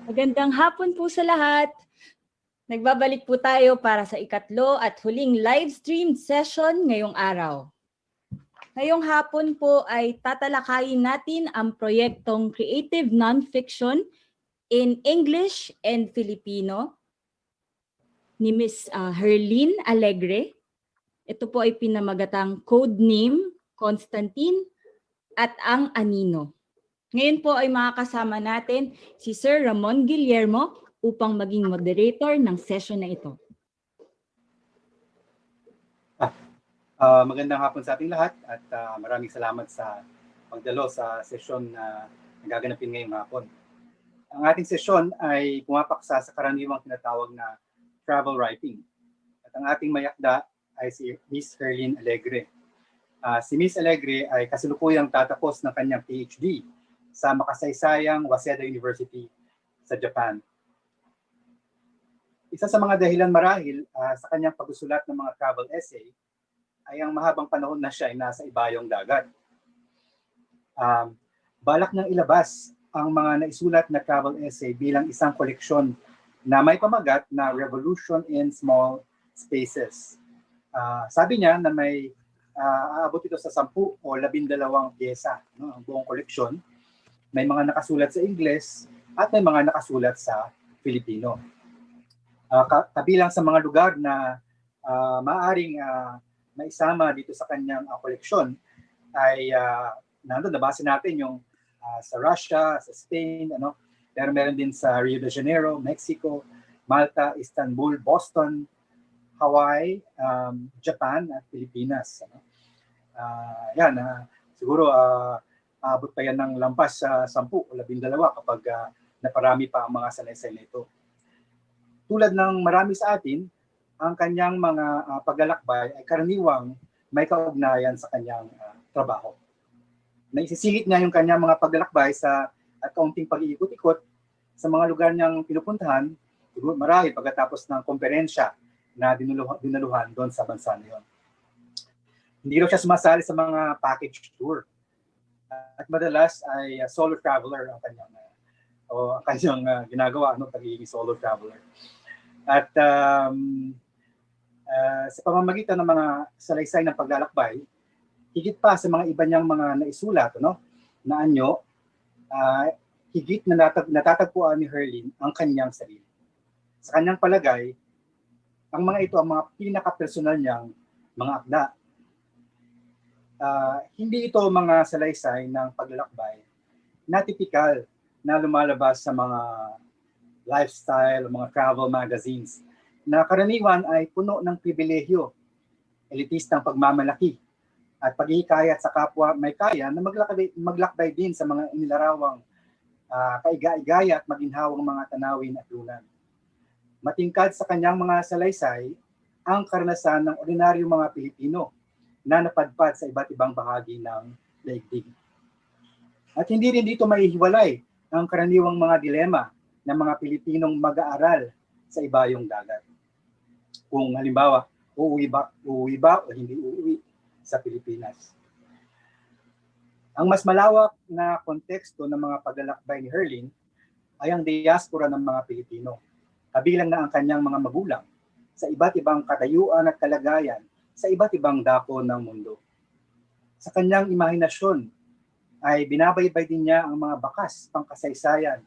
Magandang hapon po sa lahat. Nagbabalik po tayo para sa ikatlo at huling live stream session ngayong araw. Ngayong hapon po ay tatalakayin natin ang proyektong Creative Nonfiction in English and Filipino ni Ms. Herlene Alegre. Ito po ay pinamagatang Codename Constantine at ang Anino. Ngayon po ay makakasama natin si Sir Ramon Guillermo upang maging moderator ng session na ito. Magandang hapon sa ating lahat at maraming salamat sa pagdalo sa sesyon na nagaganapin ngayong hapon. Ang ating sesyon ay pumapaksa sa karaniwang tinatawag na travel writing. At ang ating mayakda ay si Ms. Herlene Alegre. Si Ms. Alegre ay kasalukuyang tatapos ng kanyang PhD sa makasaysayang Waseda University sa Japan. Isa sa mga dahilan marahil sa kanyang pagsusulat ng mga travel essay ay ang mahabang panahon na siya ay nasa ibayong dagat. Balak niyang ilabas ang mga naisulat na travel essay bilang isang koleksyon na may pamagat na Revolution in Small Spaces. Sabi niya na may aabot ito sa 10 o 12 pyesa, no, ang buong koleksyon. May mga nakasulat sa Ingles at may mga nakasulat sa Filipino. Kabilang sa mga lugar na maaaring maisama dito sa kanyang koleksyon ay nabasa natin yung sa Russia, sa Spain, pero meron din sa Rio de Janeiro, Mexico, Malta, Istanbul, Boston, Hawaii, Japan at Pilipinas. Siguro abot pa yan ng lampas sa 10 o 12 kapag naparami pa ang mga salaysay na ito. Tulad ng marami sa atin, ang kanyang mga paglalakbay ay karaniwang may kaugnayan sa kanyang trabaho. Naisisingit niya yung kanyang mga paglalakbay sa kaunting pag-iikot-ikot sa mga lugar niyang pinupuntahan, siguro marahil pagkatapos ng komperensya na dinaluhan doon sa bansa na yun. Hindi raw siya sumasali sa mga package tour. At madalas ay solo traveler ang kanyang ginagawa, pagiging solo traveler. At sa pamamagitan ng mga salaysay ng paglalakbay, higit pa sa mga iba niyang mga naisulat, na anyo, higit na natatagpuan ni Herlene ang kanyang sarili. Sa kanyang palagay, ang mga ito ang mga pinaka-personal niyang mga akda. Hindi ito mga salaysay ng paglalakbay na typical na lumalabas sa mga lifestyle o mga travel magazines na karaniwan ay puno ng pribilehyo, elitistang pagmamalaki at paghihikayat sa kapwa may kaya na maglakbay din sa mga inilarawang kaiga-igaya at maginhawang mga tanawin at lunan. Matingkad sa kanyang mga salaysay ang karanasan ng ordinaryong mga Pilipino na napadpad sa iba't ibang bahagi ng daigdig. At hindi rin dito maihiwalay ang karaniwang mga dilema ng mga Pilipinong mag-aaral sa ibayong dagat. Kung halimbawa, uuwi ba o hindi uuwi sa Pilipinas. Ang mas malawak na konteksto ng mga paglalakbay ni Herlene ay ang diaspora ng mga Pilipino, kabilang na ang kanyang mga magulang sa iba't ibang katayuan at kalagayan sa iba't ibang dako ng mundo. Sa kanyang imahinasyon ay binabaybay din niya ang mga bakas pangkasaysayan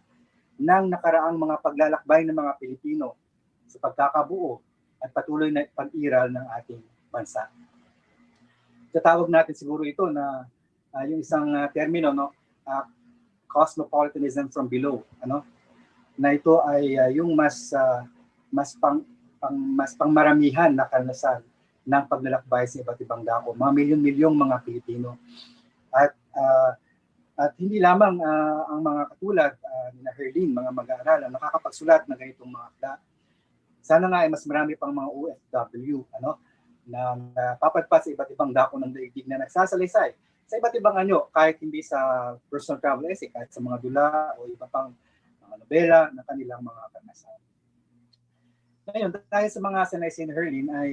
ng nakaraang mga paglalakbay ng mga Pilipino sa pagkakabuo at patuloy na pag-iral ng ating bansa. Tatawag natin siguro ito na yung isang termino, cosmopolitanism from below, na ito ay yung mas pangmaramihan na karanasan ng paglalakbay sa iba't ibang dako, mga milyon-milyong mga Pilipino. At hindi lamang ang mga katulad ni Herlene, mga mag-aaral, ang nakakapagsulat ng ganitong mga akda. Sana nga ay mas marami pang mga OFW na papadpad sa iba't ibang dako ng daigdig na nagsasalaysay sa iba't ibang anyo, kahit hindi sa personal travel essay, kahit sa mga dula o iba pang mga nobela na kanilang mga karanasan. Ngayon, dahil sa mga sanaysay ni Herlene ay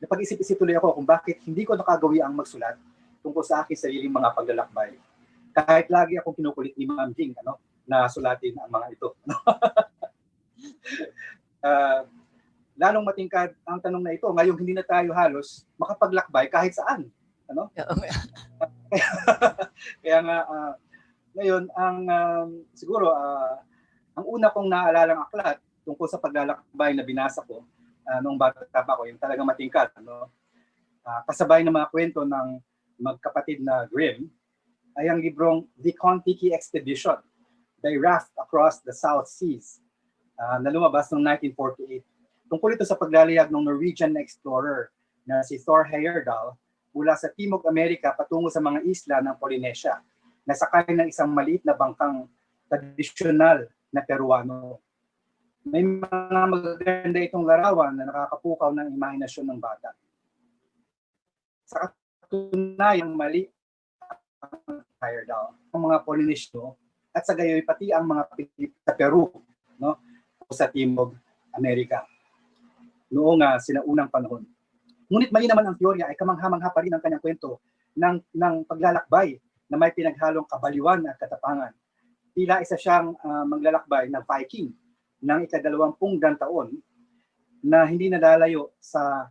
napag-isip-isip tuloy ako kung bakit hindi ko nakagawi ang magsulat tungkol sa aking sariling mga paglalakbay. Kahit lagi akong kinukulit ni Ma'am Jing, na sulatin ang mga ito. Lalong matingkad ang tanong na ito. Ngayong hindi na tayo halos makapaglakbay kahit saan. Ano? Kaya nga, ngayon, siguro, ang una kong naalalang aklat tungkol sa paglalakbay na binasa ko noong bata pa ako, yung talagang matingkad. Ano? Kasabay ng mga kwento ng magkapatid na Grimm, ay ang librong The Kon-Tiki Expedition, The Raft Across the South Seas, na lumabas noong 1948. Tungkol ito sa paglalayag ng Norwegian explorer na si Thor Heyerdahl mula sa Timog Amerika patungo sa mga isla ng Polynesia, na sakay ng isang maliit na bangkang tradisyonal na Peruano. May mga magaganda itong larawan na nakakapukaw ng imahinasyon ng bata. Sa katunayang mali ang Heyerdahl, ang mga Polynesyo, at sa gayoy pati ang mga Pilipino sa Peru, no, o sa Timog Amerika noong sinaunang panahon. Ngunit mali naman ang teorya ay kamangha-mangha pa rin ang kanyang kwento ng paglalakbay na may pinaghalong kabaliwan at katapangan. Tila isa siyang maglalakbay na Viking ng ika-20 taon na hindi nadalayo sa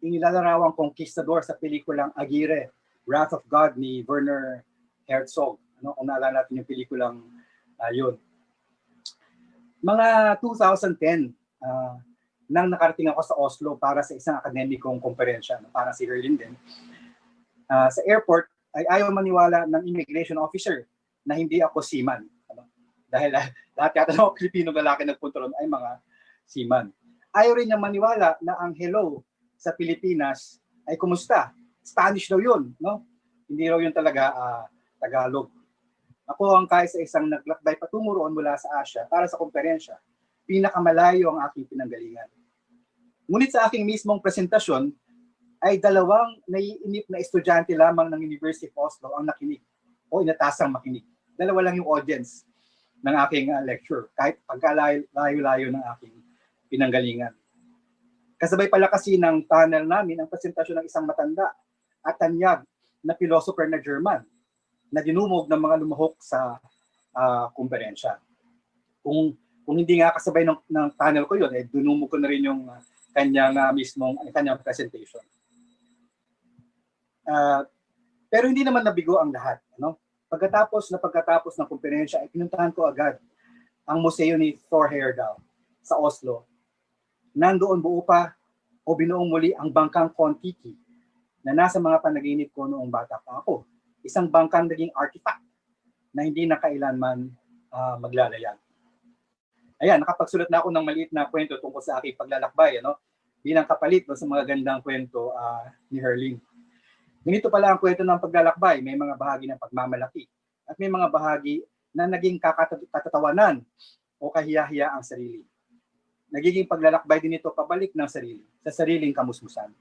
inilarawang conquistador sa pelikulang Aguirre, Wrath of God ni Werner Herzog. Ano, kung naalala natin yung pelikulang yun. Mga 2010, nang nakarating ako sa Oslo para sa isang akademikong konferensya, para si Herlin din. Sa airport ay ayaw maniwala ng immigration officer na hindi ako seaman. Dahil lahat yata ng Pilipino lalaki nagpunta ron ay mga seaman. Ayaw rin niyang maniwala na ang hello sa Pilipinas ay kumusta? Spanish daw yun, no? Hindi raw yun talaga Tagalog. Ako ang kaisa-isang naglakbay patungo roon mula sa Asia para sa konferensya. Pinakamalayo ang aking pinanggalingan. Ngunit sa aking mismong presentasyon, ay 2 naiinip na estudyante lamang ng University of Oslo ang nakinig o inatasang makinig. 2 lang yung audience ng aking lecture, kahit pagkalayo-layo ng aking pinanggalingan. Kasabay pala kasi ng tunnel namin ang presentasyon ng isang matanda at tanyag na philosopher na German na dinumog ng mga lumahok sa kumperensya. Kung hindi nga kasabay ng tunnel ko yun, dinumog ko na rin yung kanyang kanyang presentation. Pero hindi naman nabigo ang lahat. Ano? Pagkatapos ng kumperensya, ay pinuntahan ko agad ang museo ni Thor Heyerdahl sa Oslo. Nandoon buo pa o binuong muli ang bangkang Kon-Tiki na nasa mga panaginip ko noong bata pa ako. Isang bangkang naging artifact na hindi na kailanman maglalayag. Ayan, nakapagsulat na ako ng maliit na kwento tungkol sa aking paglalakbay, ano? Bilang kapalit sa mga gandang kwento ni Herlin. Ganito pala ang kwento ng paglalakbay. May mga bahagi ng pagmamalaki at may mga bahagi na naging katatawanan o kahiyahiya ang sarili. Nagiging paglalakbay din ito pabalik ng sarili, sa sariling kamusmusan.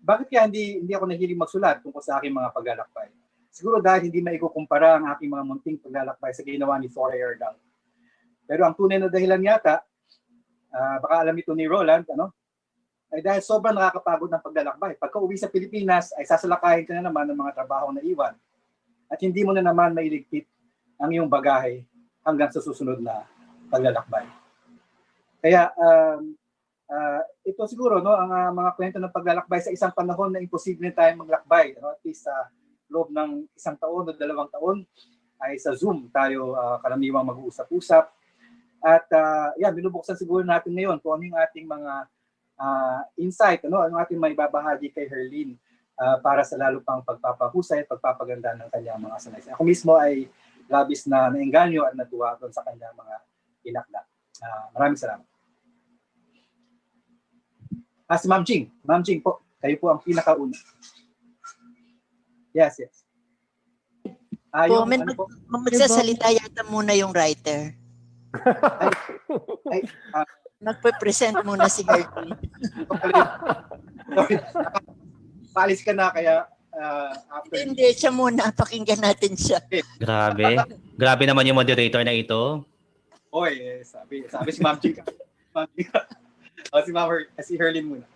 Bakit kaya hindi ako nahilig magsulat tungkol sa aking mga paglalakbay? Siguro dahil hindi maikukumpara ang aking mga munting paglalakbay sa ginawa ni Thor Heyerdahl. Pero ang tunay na dahilan yata, baka alam ito ni Roland, ano? Ay dahil sobrang nakakapagod ng paglalakbay. Pagka uwi sa Pilipinas, ay sasalakayin ka na naman ng mga trabaho na iwan. At hindi mo na naman mailigpit ang iyong bagahe hanggang sa susunod na paglalakbay. Kaya ito siguro, no, ang mga kwento ng paglalakbay sa isang panahon na imposible tayong maglakbay, no? At least sa loob ng 1 taon o 2 taon ay sa Zoom tayo karaniwang mag-uusap-usap. At yan, binubuksan siguro natin ngayon kung ano yung ating mga insight, ano, ang ating may babahagi kay Herlin para sa lalo pang pagpapahusay at pagpapaganda ng kanyang mga salaysay. Ako mismo ay labis na naengganyo at natuwa doon sa kanyang mga inakda. Maraming salamat. Si Ma'am Jing. Ma'am Jing po, kayo po ang pinakauna. Yes. Magsasalita yata muna yung writer. Magpe-present muna si Herlin. Paalis ka na kaya after. Hindi, siya muna. Pakinggan natin siya. Grabe. Grabe naman yung moderator na ito. Oy, sabi si Ma'am Jing. Si Herlin muna.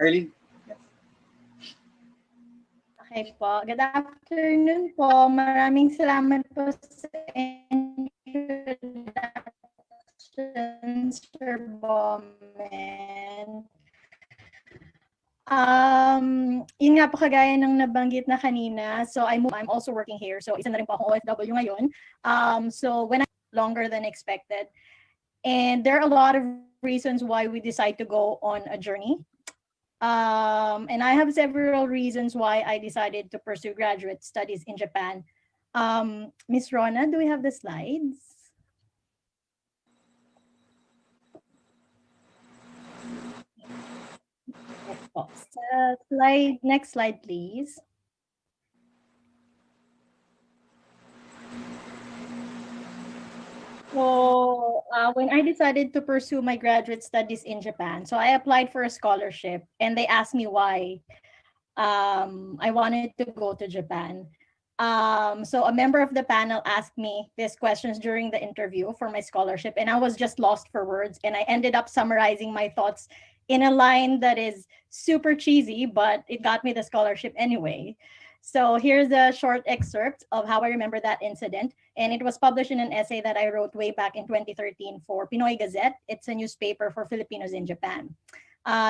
Herlin. Yes. Okay po. Good afternoon po. Maraming salamat po sa introduction, Sir Bomen. Yun nga po kagaya ng nabanggit na kanina. So I'm also working here. So isa na rin po akong OFW ngayon. So when I'm longer than expected. And there are a lot of reasons why we decide to go on a journey. And I have several reasons why I decided to pursue graduate studies in Japan. Miss Rona, do we have the slides? Next slide, please. So when I decided to pursue my graduate studies in Japan, so I applied for a scholarship and they asked me why I wanted to go to Japan. So a member of the panel asked me these questions during the interview for my scholarship, and I was just lost for words. And I ended up summarizing my thoughts in a line that is super cheesy, but it got me the scholarship anyway. So here's a short excerpt of how I remember that incident. And it was published in an essay that I wrote way back in 2013 for Pinoy Gazette. It's a newspaper for Filipinos in Japan.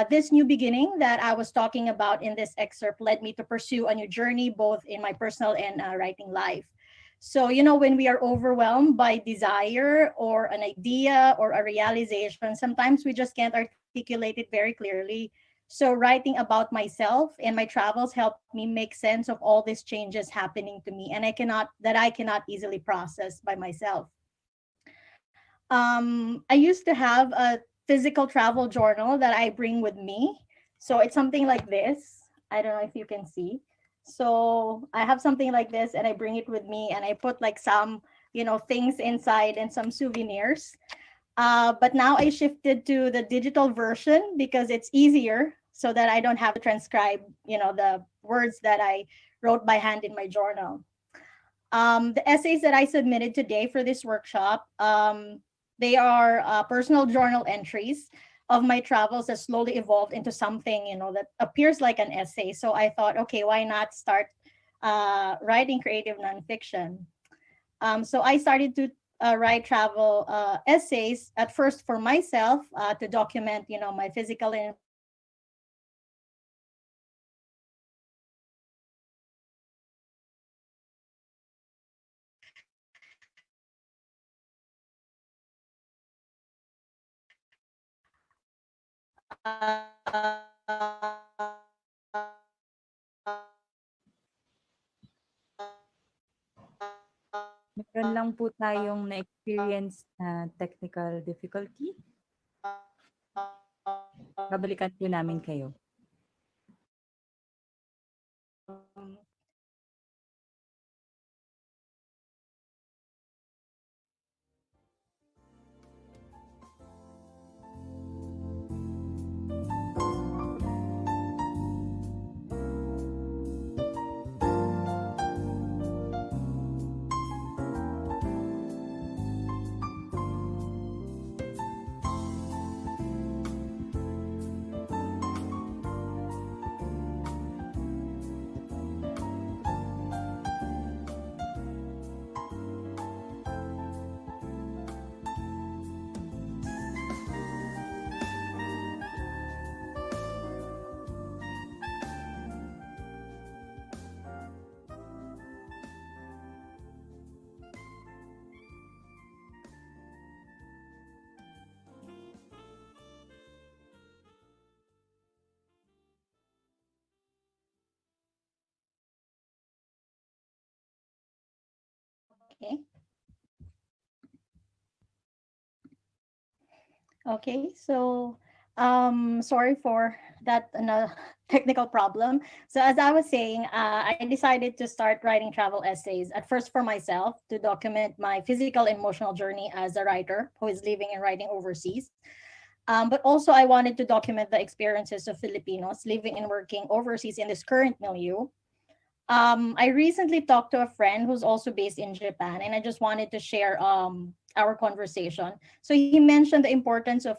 This new beginning that I was talking about in this excerpt led me to pursue a new journey, both in my personal and writing life. So, you know, when we are overwhelmed by desire or an idea or a realization, sometimes we just can't articulate it very clearly. So writing about myself and my travels helped me make sense of all these changes happening to me and I cannot easily process by myself. I used to have a physical travel journal that I bring with me. So it's something like this. I don't know if you can see. So I have something like this and I bring it with me and I put like some, you know, things inside and some souvenirs. But now I shifted to the digital version because it's easier so that I don't have to transcribe, you know, the words that I wrote by hand in my journal. The essays that I submitted today for this workshop, they are personal journal entries of my travels that slowly evolved into something, you know, that appears like an essay. So I thought, okay, why not start writing creative nonfiction? So I started to write travel essays at first for myself to document, you know, my physical and Meron lang po tayong na-experience na technical difficulty. Babalikan po namin kayo. okay. Okay, so sorry for that technical problem. So as I was saying, I decided to start writing travel essays at first for myself to document my physical and emotional journey as a writer who is living and writing overseas. But also I wanted to document the experiences of Filipinos living and working overseas in this current milieu. I recently talked to a friend who's also based in Japan, and I just wanted to share our conversation. So he mentioned the importance of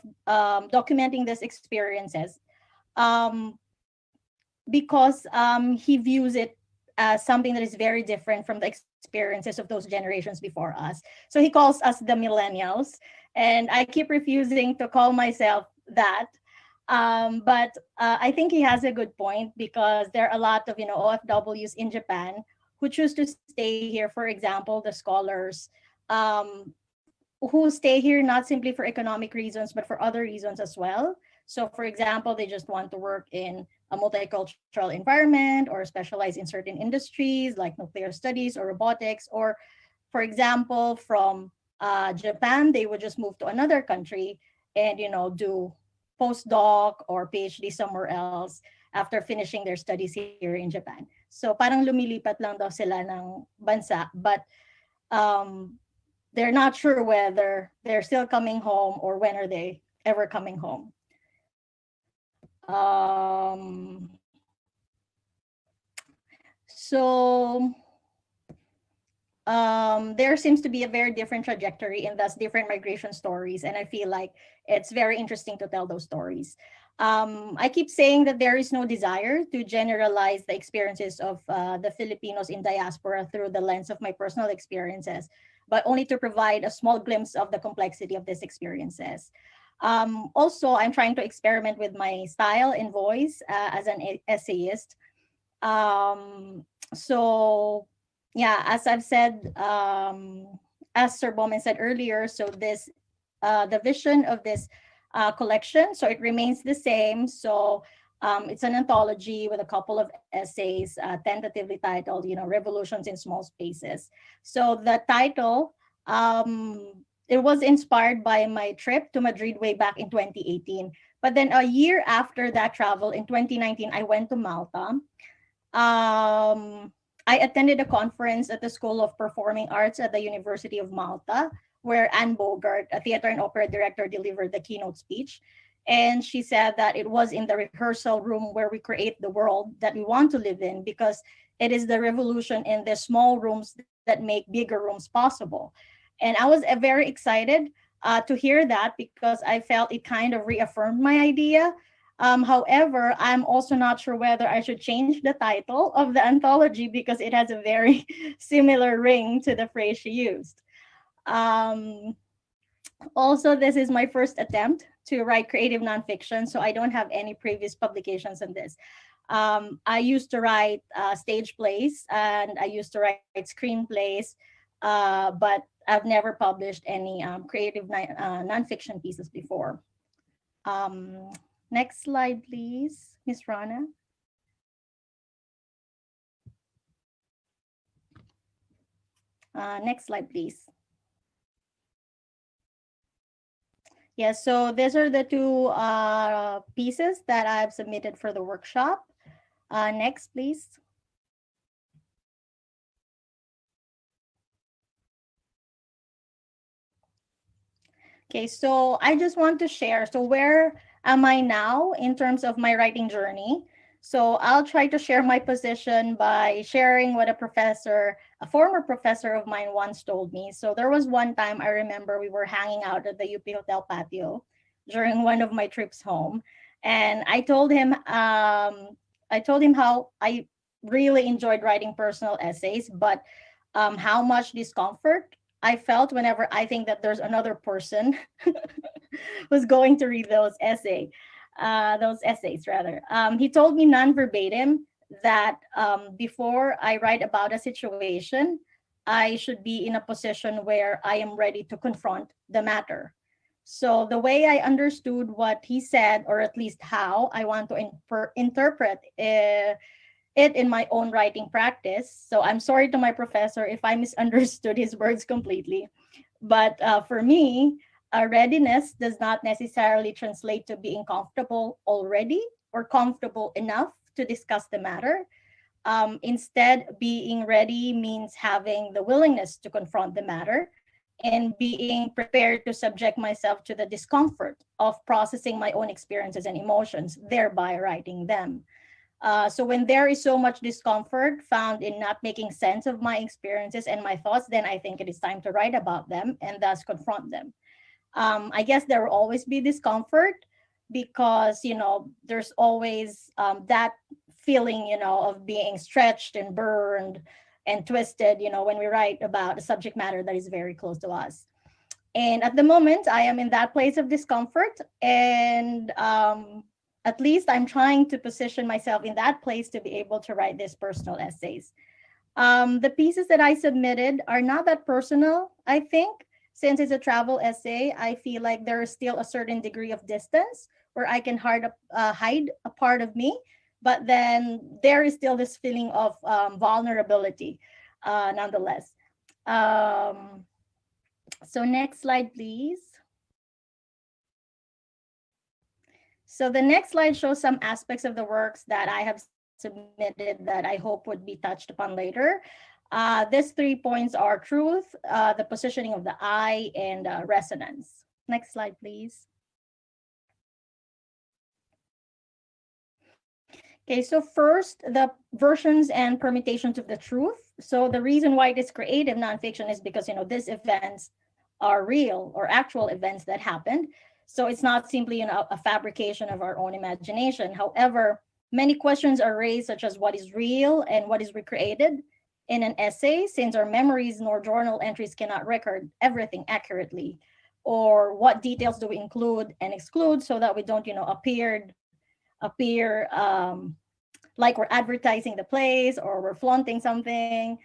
documenting these experiences because he views it something that is very different from the experiences of those generations before us. So he calls us the millennials, and I keep refusing to call myself that. But I think he has a good point, because there are a lot of OFWs in Japan who choose to stay here. For example, the scholars who stay here not simply for economic reasons, but for other reasons as well. So, for example, they just want to work in a multicultural environment or specialize in certain industries like nuclear studies or robotics. Or, for example, from Japan, they would just move to another country and do postdoc or PhD somewhere else after finishing their studies here in Japan. So parang lumilipat lang daw sila ng bansa, but they're not sure whether they're still coming home or when are they ever coming home. So there seems to be a very different trajectory and thus different migration stories. And I feel like it's very interesting to tell those stories. I keep saying that there is no desire to generalize the experiences of the Filipinos in diaspora through the lens of my personal experiences, but only to provide a small glimpse of the complexity of these experiences. Also, I'm trying to experiment with my style and voice as an essayist. So yeah, as I've said, as Sir Bowman said earlier, so this, the vision of this collection, so it remains the same. So it's an anthology with a couple of essays, tentatively titled, Revolutions in Small Spaces. So the title, it was inspired by my trip to Madrid way back in 2018. But then a year after that travel, in 2019, I went to Malta. I attended a conference at the School of Performing Arts at the University of Malta, where Anne Bogart, a theater and opera director, delivered the keynote speech. And she said that it was in the rehearsal room where we create the world that we want to live in, because it is the revolution in the small rooms that make bigger rooms possible. And I was very excited to hear that, because I felt it kind of reaffirmed my idea. However, I'm also not sure whether I should change the title of the anthology, because it has a very similar ring to the phrase she used. Also, this is my first attempt to write creative nonfiction, so I don't have any previous publications on this. I used to write stage plays, and I used to write screenplays, but I've never published any creative nonfiction pieces before. Next slide, please, Ms. Rana. Next slide, please. Yeah, so these are the two pieces that I've submitted for the workshop. Next, please. Okay, so I just want to share, so where am I now in terms of my writing journey? So I'll try to share my position by sharing what a former professor of mine once told me. So there was one time I remember we were hanging out at the UP Hotel patio during one of my trips home. And I told him how I really enjoyed writing personal essays, but how much discomfort I felt whenever I think that there's another person who's going to read those essays. He told me non-verbatim that before I write about a situation, I should be in a position where I am ready to confront the matter. So the way I understood what he said, or at least how I want to interpret it in my own writing practice. So I'm sorry to my professor if I misunderstood his words completely. But for me, readiness does not necessarily translate to being comfortable already or comfortable enough to discuss the matter. Instead, being ready means having the willingness to confront the matter and being prepared to subject myself to the discomfort of processing my own experiences and emotions, thereby writing them. So when there is so much discomfort found in not making sense of my experiences and my thoughts, then I think it is time to write about them and thus confront them. I guess there will always be discomfort because, there's always that feeling, of being stretched and burned and twisted, when we write about a subject matter that is very close to us. And at the moment, I am in that place of discomfort. And at least I'm trying to position myself in that place to be able to write these personal essays. The pieces that I submitted are not that personal, I think. Since it's a travel essay, I feel like there is still a certain degree of distance where I can hide a part of me, but then there is still this feeling of vulnerability nonetheless. So next slide, please. So the next slide shows some aspects of the works that I have submitted that I hope would be touched upon later. These 3 points are truth, the positioning of the I, and resonance. Next slide, please. Okay, so first, the versions and permutations of the truth. So the reason why it is creative nonfiction is because, these events are real or actual events that happened. So it's not simply a fabrication of our own imagination. However, many questions are raised, such as what is real and what is recreated in an essay, since our memories nor journal entries cannot record everything accurately, or what details do we include and exclude so that we don't, appear like we're advertising the place or we're flaunting something.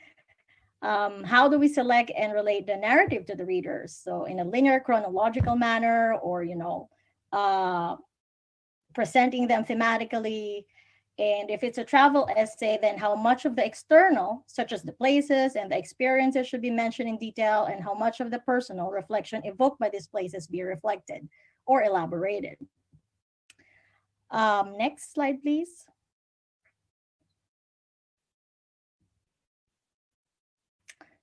How do we select and relate the narrative to the readers? So in a linear chronological manner, or, presenting them thematically. And if it's a travel essay, then how much of the external, such as the places and the experiences, should be mentioned in detail, and how much of the personal reflection evoked by these places be reflected or elaborated. Next slide, please.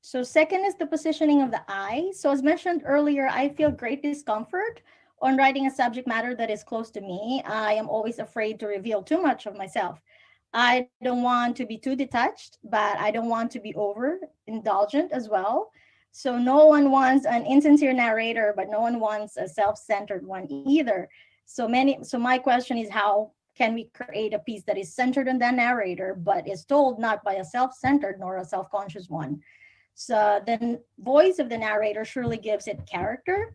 So second is the positioning of the I. So as mentioned earlier, I feel great discomfort on writing a subject matter that is close to me. I am always afraid to reveal too much of myself. I don't want to be too detached, but I don't want to be overindulgent as well. So no one wants an insincere narrator, but no one wants a self-centered one either. So my question is, how can we create a piece that is centered on the narrator, but is told not by a self-centered nor a self-conscious one? So the voice of the narrator surely gives it character,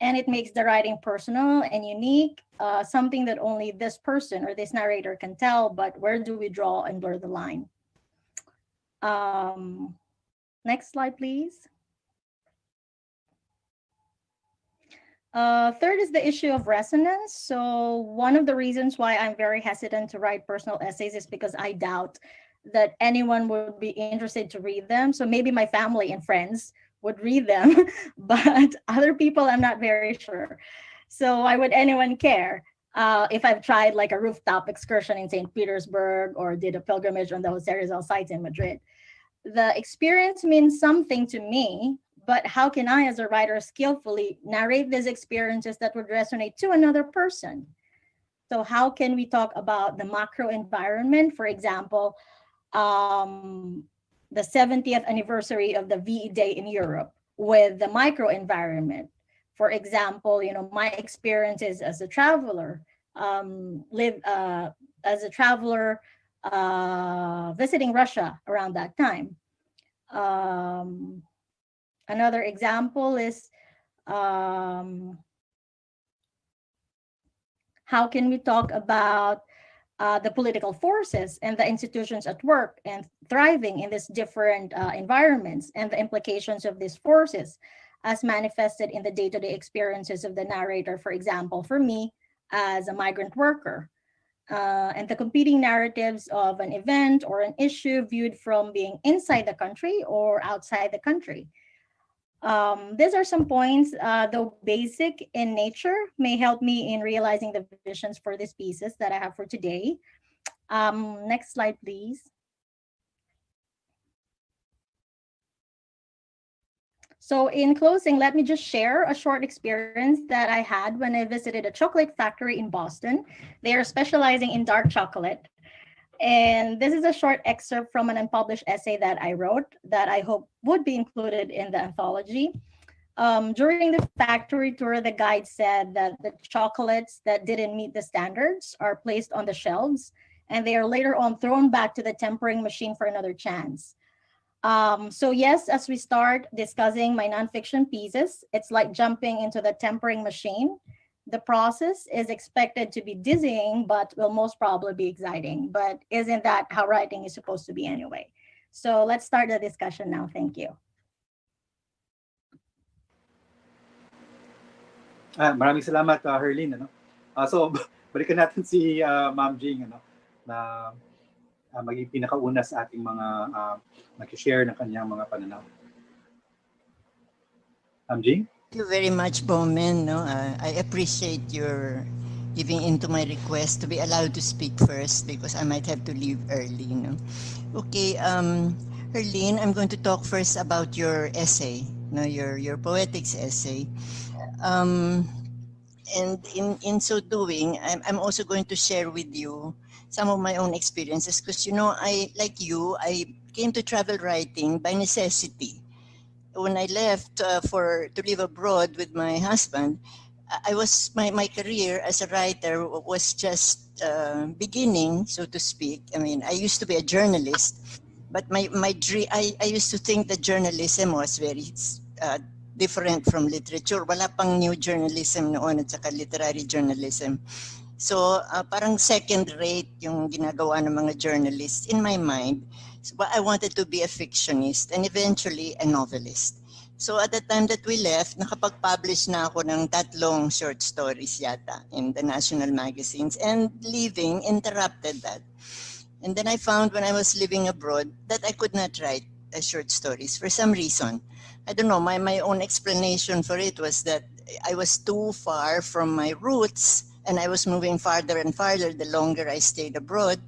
and it makes the writing personal and unique, something that only this person or this narrator can tell, but where do we draw and blur the line? Next slide, please. Third is the issue of resonance. So one of the reasons why I'm very hesitant to write personal essays is because I doubt that anyone would be interested to read them. So maybe my family and friends would read them, but other people, I'm not very sure. So why would anyone care if I've tried like a rooftop excursion in St. Petersburg or did a pilgrimage on the Jose Rizal sites in Madrid? The experience means something to me, but how can I, as a writer, skillfully narrate these experiences that would resonate to another person? So how can we talk about the macro environment, for example, the 70th anniversary of the VE Day in Europe, with the micro environment? For example, my experiences as a traveler, visiting Russia around that time. Another example is how can we talk about the political forces and the institutions at work and thriving in these different environments, and the implications of these forces as manifested in the day-to-day experiences of the narrator, for example, for me as a migrant worker, and the competing narratives of an event or an issue viewed from being inside the country or outside the country. These are some points, though basic in nature, may help me in realizing the visions for these pieces that I have for today. Next slide, please. So in closing, let me just share a short experience that I had when I visited a chocolate factory in Boston. They are specializing in dark chocolate. And this is a short excerpt from an unpublished essay that I wrote that I hope would be included in the anthology. During the factory tour, the guide said that the chocolates that didn't meet the standards are placed on the shelves and they are later on thrown back to the tempering machine for another chance. So yes, as we start discussing my nonfiction pieces, it's like jumping into the tempering machine. The process is expected to be dizzying, but will most probably be exciting. But isn't that how writing is supposed to be anyway? So let's start the discussion now. Thank you. Maraming salamat, Herlene. Ano? So, balikan natin si Ma'am Jing, ano, na maging pinakauna sa ating mga mag-share ng kanyang mga pananaw. Ma'am Jing? Thank you very much, Bowman. No, I appreciate your giving into my request to be allowed to speak first because I might have to leave early. No, okay. Herlene, I'm going to talk first about your essay. No, your poetics essay. And in so doing, I'm also going to share with you some of my own experiences because, you know, I came to travel writing by necessity. When I left to live abroad with my husband, my career as a writer was just beginning, so to speak. I mean, I used to be a journalist, but my dream, I used to think that journalism was very different from literature. Wala pang new journalism noon at saka literary journalism. So parang second rate yung ginagawa ng mga journalists in my mind. So, I wanted to be a fictionist and eventually a novelist. So at the time that we left, nakapag-publish na ako ng 3 short stories yata in the national magazines, and leaving interrupted that. And then I found when I was living abroad that I could not write short stories for some reason. I don't know, my own explanation for it was that I was too far from my roots and I was moving farther and farther the longer I stayed abroad.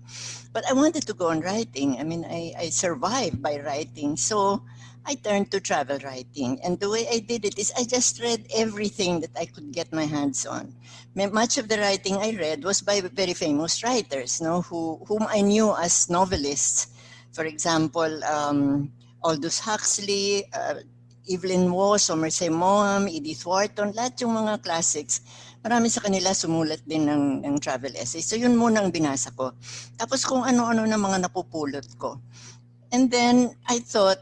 But I wanted to go on writing. I mean, I survived by writing. So I turned to travel writing. And the way I did it is I just read everything that I could get my hands on. Much of the writing I read was by very famous writers, no, whom I knew as novelists. For example, Aldous Huxley, Evelyn Waugh, Somerset Maugham, Edith Wharton, lahat yung mga classics. Marami sa kanila sumulat din ng travel essays. So yun muna ang binasa ko. Tapos kung ano-ano na mga napupulot ko. And then I thought,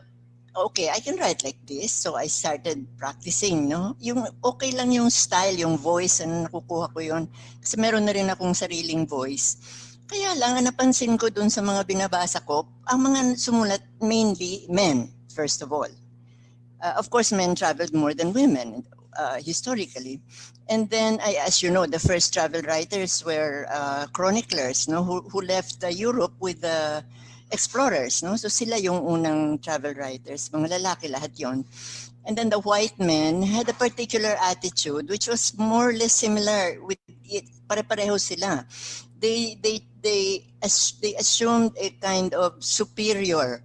okay, I can write like this. So I started practicing, no? Yung okay lang yung style, yung voice, ano nakukuha ko yun. Kasi meron na rin akong sariling voice. Kaya lang, napansin ko dun sa mga binabasa ko, ang mga sumulat mainly men, first of all. Of course, men traveled more than women historically. And then, as you know, the first travel writers were chroniclers, no, who left Europe with the explorers. No? So sila yung unang travel writers, mga lalaki lahat yon. And then the white men had a particular attitude which was more or less similar with it. Pare-pareho sila. They assumed a kind of superior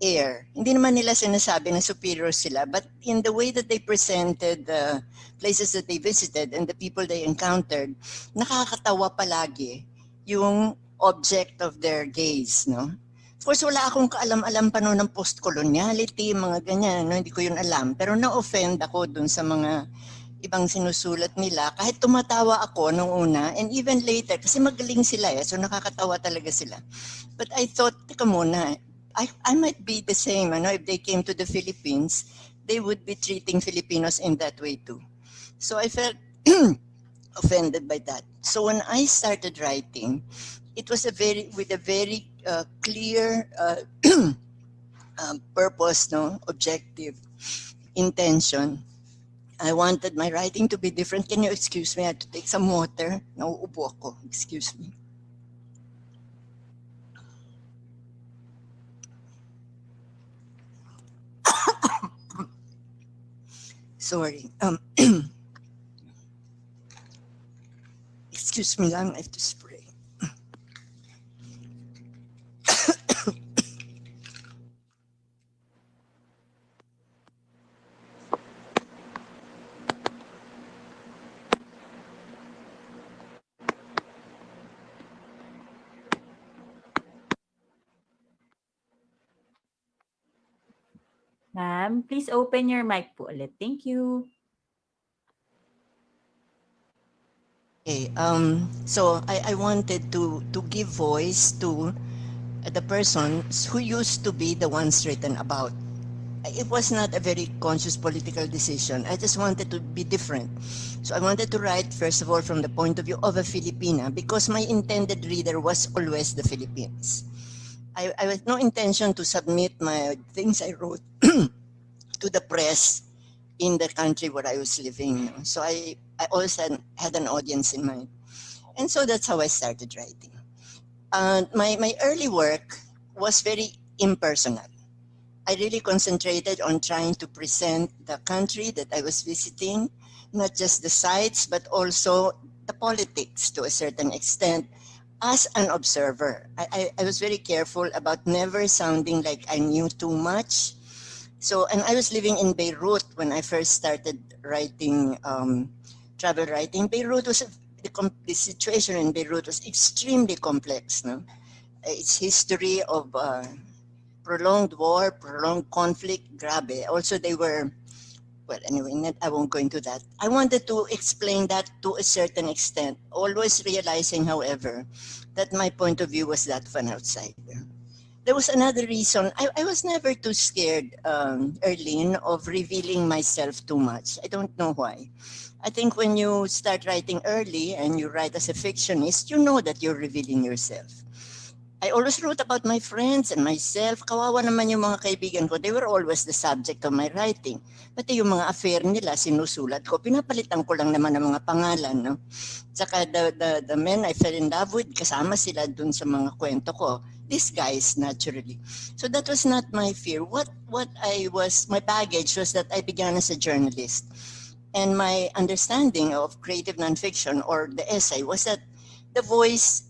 air. Hindi naman nila sinasabi na superior sila, but in the way that they presented the places that they visited and the people they encountered, nakakatawa palagi yung object of their gaze, no? Of course, wala akong kaalam-alam pa noon ng post-coloniality, mga ganyan, no? Hindi ko yun alam. Pero na-offend ako dun sa mga ibang sinusulat nila. Kahit tumatawa ako nung una, and even later, kasi magaling sila so nakakatawa talaga sila. But I thought, teka muna, I might be the same. Ano? If they came to the Philippines, they would be treating Filipinos in that way too. So I felt offended by that. So when I started writing, it was with a very clear purpose, no, objective intention. I wanted my writing to be different. Can you excuse me? I had to take some water. Nauubo ako. Excuse me. Sorry. Excuse me lang, I have to spray. Ma'am, please open your mic po ulit. Thank you. Okay, so I wanted to give voice to the persons who used to be the ones written about. It was not a very conscious political decision. I just wanted to be different. So I wanted to write, first of all, from the point of view of a Filipina, because my intended reader was always the Philippines. I had no intention to submit my things I wrote to the press in the country where I was living. So I always had an audience in mind. And so that's how I started writing. My early work was very impersonal. I really concentrated on trying to present the country that I was visiting, not just the sites, but also the politics to a certain extent as an observer. I was very careful about never sounding like I knew too much. So, and I was living in Beirut when I first started writing travel writing. Beirut was the situation in Beirut was extremely complex. No, its history of prolonged war, prolonged conflict, grabe. Also, they were, well, anyway, I won't go into that. I wanted to explain that to a certain extent, always realizing, however, that my point of view was that of an outsider. There was another reason. I was never too scared, Erlene, of revealing myself too much. I don't know why. I think when you start writing early and you write as a fictionist, you know that you're revealing yourself. I always wrote about my friends and myself. Kawawa naman yung mga kaibigan ko. They were always the subject of my writing. Pati yung mga affair nila, sinusulat ko. Pinapalitan ko lang naman ang mga pangalan. No? Saka the men I fell in love with, kasama sila dun sa mga kwento ko. These guys, naturally. So that was not my fear. My baggage was that I began as a journalist. And my understanding of creative nonfiction or the essay was that the voice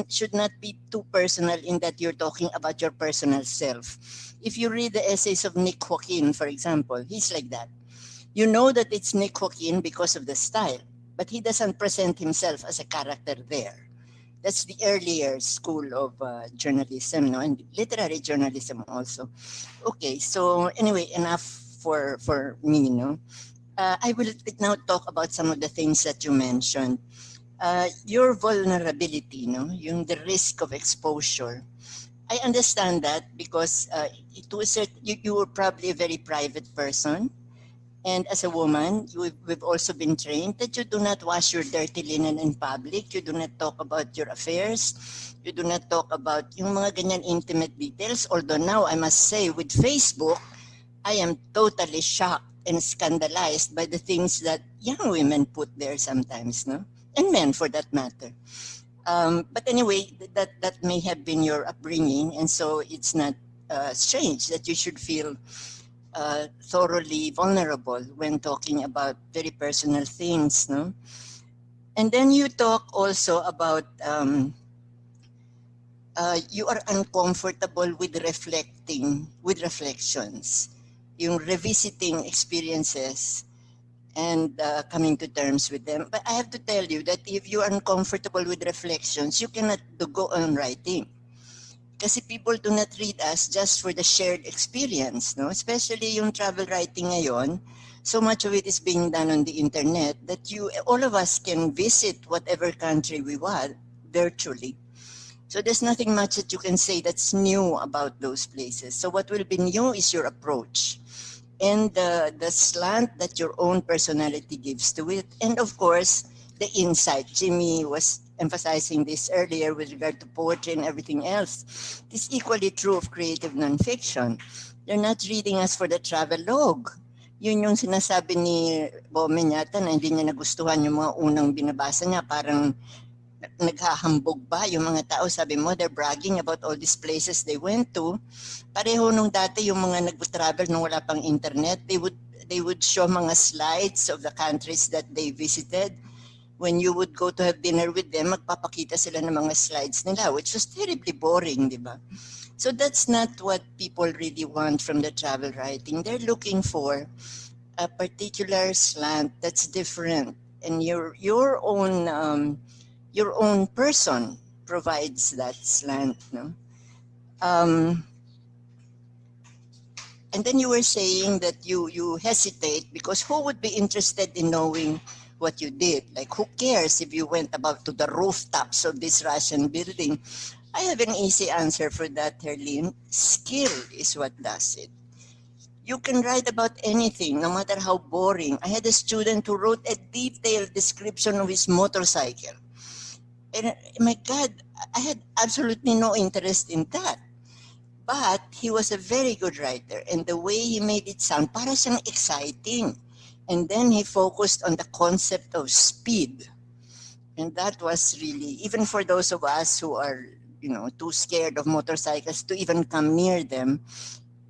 should not be too personal in that you're talking about your personal self. If you read the essays of Nick Joaquin, for example, he's like that. You know that it's Nick Joaquin because of the style, but he doesn't present himself as a character there. That's the earlier school of journalism, no? And literary journalism also. Okay, so anyway, enough for me, no? I will now talk about some of the things that you mentioned. Your vulnerability, no, the risk of exposure. I understand that because you were probably a very private person, and as a woman, we've also been trained that you do not wash your dirty linen in public. You do not talk about your affairs. You do not talk about yung mga ganyan intimate details. Although now I must say, with Facebook, I am totally shocked and scandalized by the things that young women put there sometimes, no? And men for that matter. But anyway, that may have been your upbringing, and so it's not strange that you should feel thoroughly vulnerable when talking about very personal things, no? And then you talk also about you are uncomfortable with reflections, yung revisiting experiences and coming to terms with them. But I have to tell you that if you are uncomfortable with reflections, you cannot go on writing. Kasi people do not read us just for the shared experience, no? Especially yung travel writing ngayon, so much of it is being done on the internet that all of us can visit whatever country we want virtually. So there's nothing much that you can say that's new about those places. So what will be new is your approach and the slant that your own personality gives to it. And of course, the insight. Jimmy was emphasizing this earlier with regard to poetry and everything else. It's equally true of creative nonfiction. They're not reading us for the travelogue. Yun yung sinasabi ni Bowman yata na hindi niya nagustuhan yung mga unang binabasa niya. Parang naghahambog ba yung mga tao? Sabi mo, they're bragging about all these places they went to. Pareho nung dati yung mga nag-travel nung wala pang internet, they would show mga slides of the countries that they visited. When you would go to have dinner with them, magpapakita sila ng mga slides nila, which was terribly boring, di ba? So that's not what people really want from the travel writing. They're looking for a particular slant that's different, and your own person provides that slant, no? And then you were saying that you hesitate because who would be interested in knowing what you did. Like, who cares if you went above to the rooftops of this Russian building? I have an easy answer for that, Herlene. Skill is what does it. You can write about anything, no matter how boring. I had a student who wrote a detailed description of his motorcycle. And my God, I had absolutely no interest in that. But he was a very good writer, and the way he made it sound para siyang exciting. And then he focused on the concept of speed. And that was really, even for those of us who are, too scared of motorcycles to even come near them,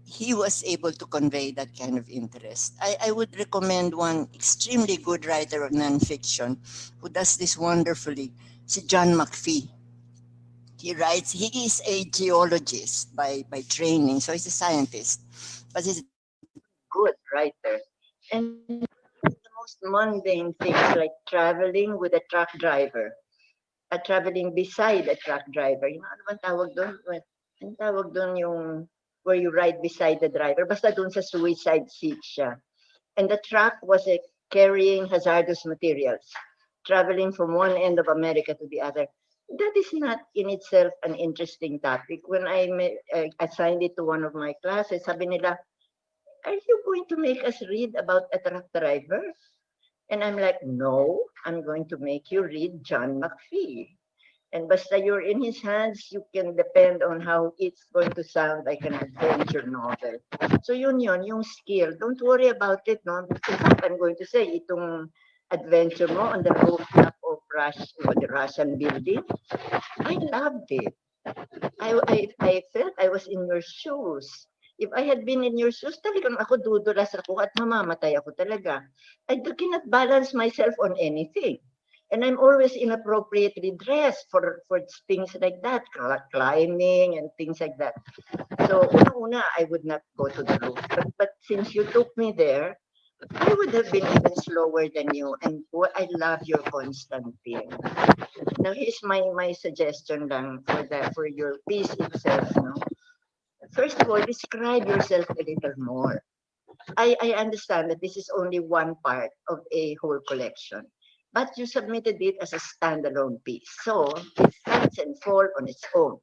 he was able to convey that kind of interest. I would recommend one extremely good writer of nonfiction who does this wonderfully, si John McPhee. He writes, he is a geologist by training, so he's a scientist, but he's a good writer. And the most mundane things like traveling with a truck driver, traveling beside a truck driver. Ano bang tawag doon? Ang tawag doon yung where you ride beside the driver. Basta doon sa suicide seat siya. And the truck was carrying hazardous materials, traveling from one end of America to the other. That is not in itself an interesting topic. When I assigned it to one of my classes, sabi nila, are you going to make us read about a truck driver? And I'm like, no, I'm going to make you read John McPhee. And basta you're in his hands, you can depend on how it's going to sound like an adventure novel. So yun, yung skill. Don't worry about it, no? In fact, I'm going to say, itong adventure mo on the rooftop of the Russian building, I loved it. I felt I was in your shoes. If I had been in your shoes, talagang ako dudulas ako at mamamatay ako talaga. I cannot balance myself on anything. And I'm always inappropriately dressed for things like that, climbing and things like that. So, una, I would not go to the roof. But since you took me there, I would have been even slower than you. And I love your constant fear. Now, here's my suggestion lang for your piece itself. No? First of all, describe yourself a little more. I understand that this is only one part of a whole collection, but you submitted it as a standalone piece. So it stands and falls on its own.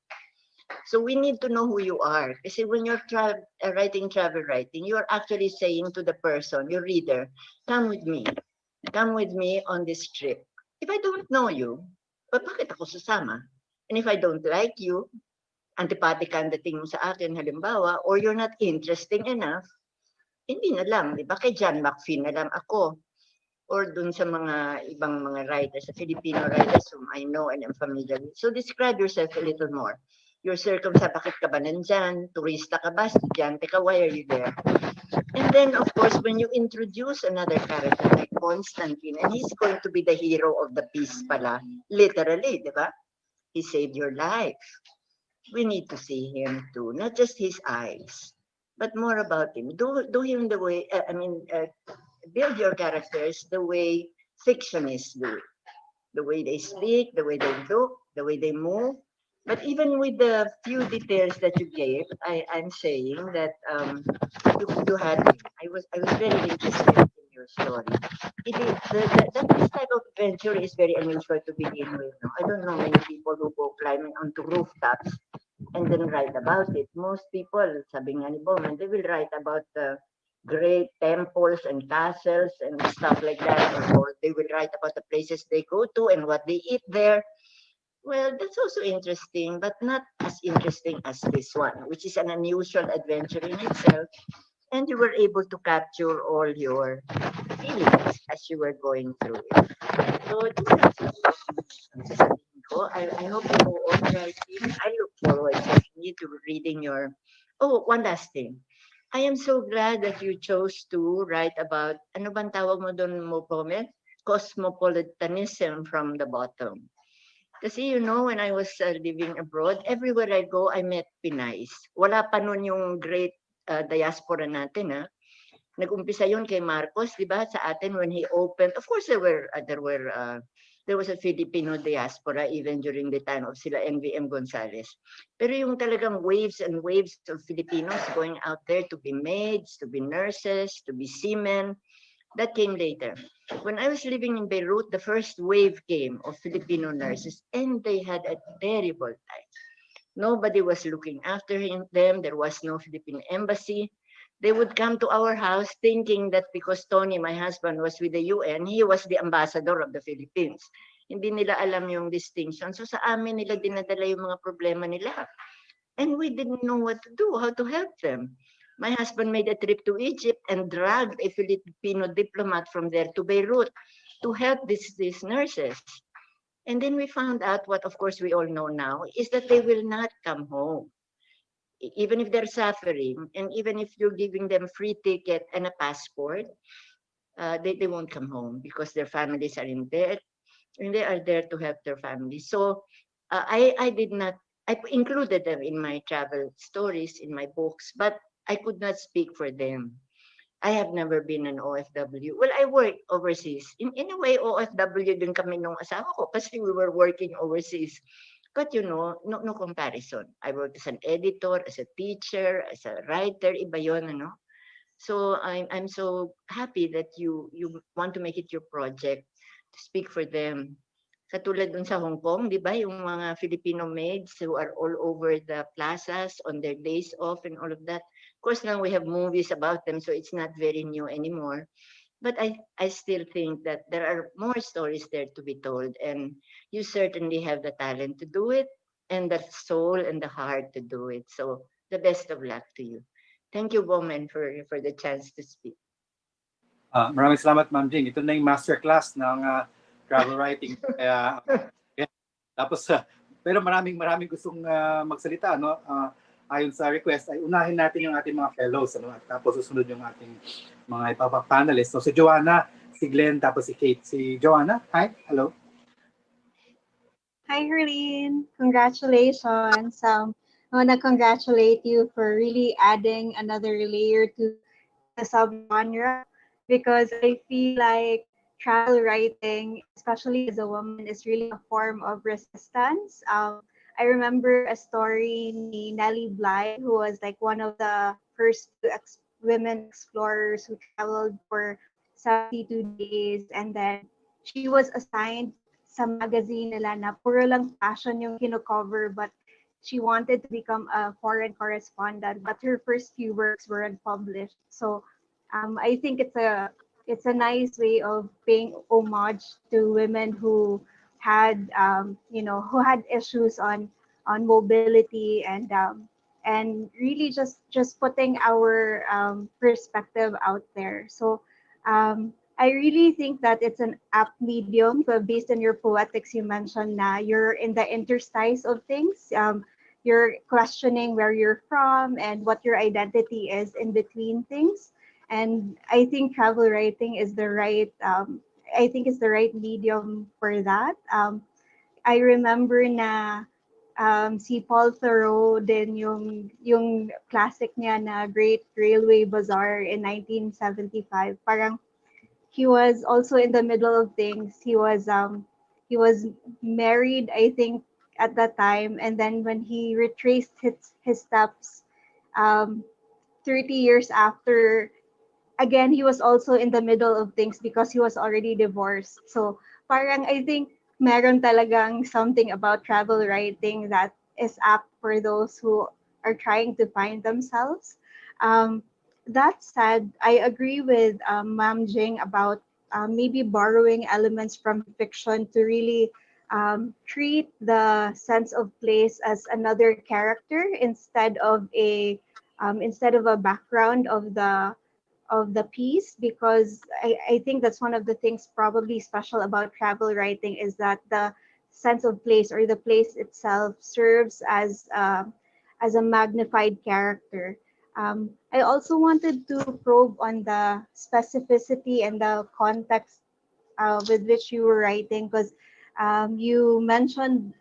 So we need to know who you are. Because when you're writing travel writing, you're actually saying to the person, your reader, come with me. Come with me on this trip. If I don't know you, bakit ako sasama? And if I don't like you, antipati ka ang dating mo sa akin, halimbawa, or you're not interesting enough, hindi na lang, di ba? Kay John McPhee na lang ako. Or dun sa mga ibang mga writers, sa Filipino writers whom I know and am familiar with. So describe yourself a little more. Your circumstance, bakit ka ba nandyan? Turista ka ba? Estudyante ka? Why are you there? And then, of course, when you introduce another character like Constantine, and he's going to be the hero of the piece pala, literally, di ba? He saved your life. We need to see him too, not just his eyes, but more about him. Do him the way, build your characters the way fictionists do. The way they speak, the way they look, the way they move. But even with the few details that you gave, I'm saying that you had me. I was very interested in your story. This type of adventure is very unusual to begin with. No? I don't know many people who go climbing onto rooftops and then write about it. Most people, sabi nga ni Bowman, they will write about the great temples and castles and stuff like that, or they will write about the places they go to and what they eat there. Well, that's also interesting, but not as interesting as this one, which is an unusual adventure in itself. And you were able to capture all your feelings as you were going through it. So I hope you go on writing. I look forward to reading your... Oh, one last thing. I am so glad that you chose to write about, ano bang tawag mo doon mo, Pomet? Cosmopolitanism from the bottom. Kasi when I was living abroad, everywhere I go, I met Pinays. Wala pa nun yung great diaspora natin, ha? Nag-umpisa yun kay Marcos, di ba? Sa atin when he opened. Of course, there was a Filipino diaspora even during the time of sila NVM Gonzales. Pero yung talagang waves and waves of Filipinos going out there to be maids, to be nurses, to be seamen, That came later. When I was living in Beirut, the first wave came of Filipino nurses, and they had a terrible time. Nobody was looking after them. There was no Philippine embassy. They would come to our house thinking that because Tony, my husband, was with the UN, he was the ambassador of the Philippines. Hindi nila alam yung distinction. So sa amin nila dinadala yung mga problema nila. And we didn't know what to do, how to help them. My husband made a trip to Egypt and dragged a Filipino diplomat from there to Beirut to help these nurses. And then we found out what, of course, we all know now, is that they will not come home. Even if they're suffering, and even if you're giving them free ticket and a passport, they won't come home because their families are in debt, and they are there to help their families. So I did not, I included them in my travel stories, in my books, but I could not speak for them. I have never been an OFW. Well, I worked overseas. In a way, OFW din kami nung asawa ko kasi we were working overseas. But you know, no comparison. I worked as an editor, as a teacher, as a writer, iba yun, ano? So I'm so happy that you want to make it your project to speak for them. Katulad dun sa Hong Kong, di ba, yung mga Filipino maids who are all over the plazas on their days off and all of that. Of course, now we have movies about them, so it's not very new anymore. But I still think that there are more stories there to be told, and you certainly have the talent to do it, and the soul and the heart to do it. So the best of luck to you. Thank you, Bowman, for the chance to speak. Maraming salamat, Ma'am Jing. Ito na yung masterclass ng travel writing. Tapos, pero maraming gustong magsalita. No? Ayon sa request, ay unahin natin yung ating mga fellows. Ano? At tapos susunod yung ating mga ipapapanelists. So si Joanna, si Glenn, tapos si Kate. Si Joanna, hi, hello. Hi, Herlene. Congratulations. I want to congratulate you for really adding another layer to the subgenre, because I feel like travel writing, especially as a woman, is really a form of resistance. I remember a story ni Nellie Bly, who was like one of the first women explorers who traveled for 72 days, and then she was assigned sa magazine nila na puro lang fashion yung kino-cover, but she wanted to become a foreign correspondent, but her first few works weren't published. So I think it's a nice way of paying homage to women who had who had issues on mobility, and really just putting our perspective out there. So I really think that it's an apt medium, but based on your poetics, you mentioned na you're in the interstice of things. You're questioning where you're from and what your identity is in between things. And I think travel writing is the right medium for that. I remember na si Paul Thoreau din yung classic niya na Great Railway Bazaar in 1975. Parang he was also in the middle of things. He was married, I think, at that time, and then when he retraced his steps 30 years after, again, he was also in the middle of things because he was already divorced. So parang I think meron talagang something about travel writing that is apt for those who are trying to find themselves. That said, I agree with Ma'am Jing about maybe borrowing elements from fiction to really treat the sense of place as another character instead of a background of the piece, because I think that's one of the things probably special about travel writing is that the sense of place or the place itself serves as a magnified character. I also wanted to probe on the specificity and the context with which you were writing, because you mentioned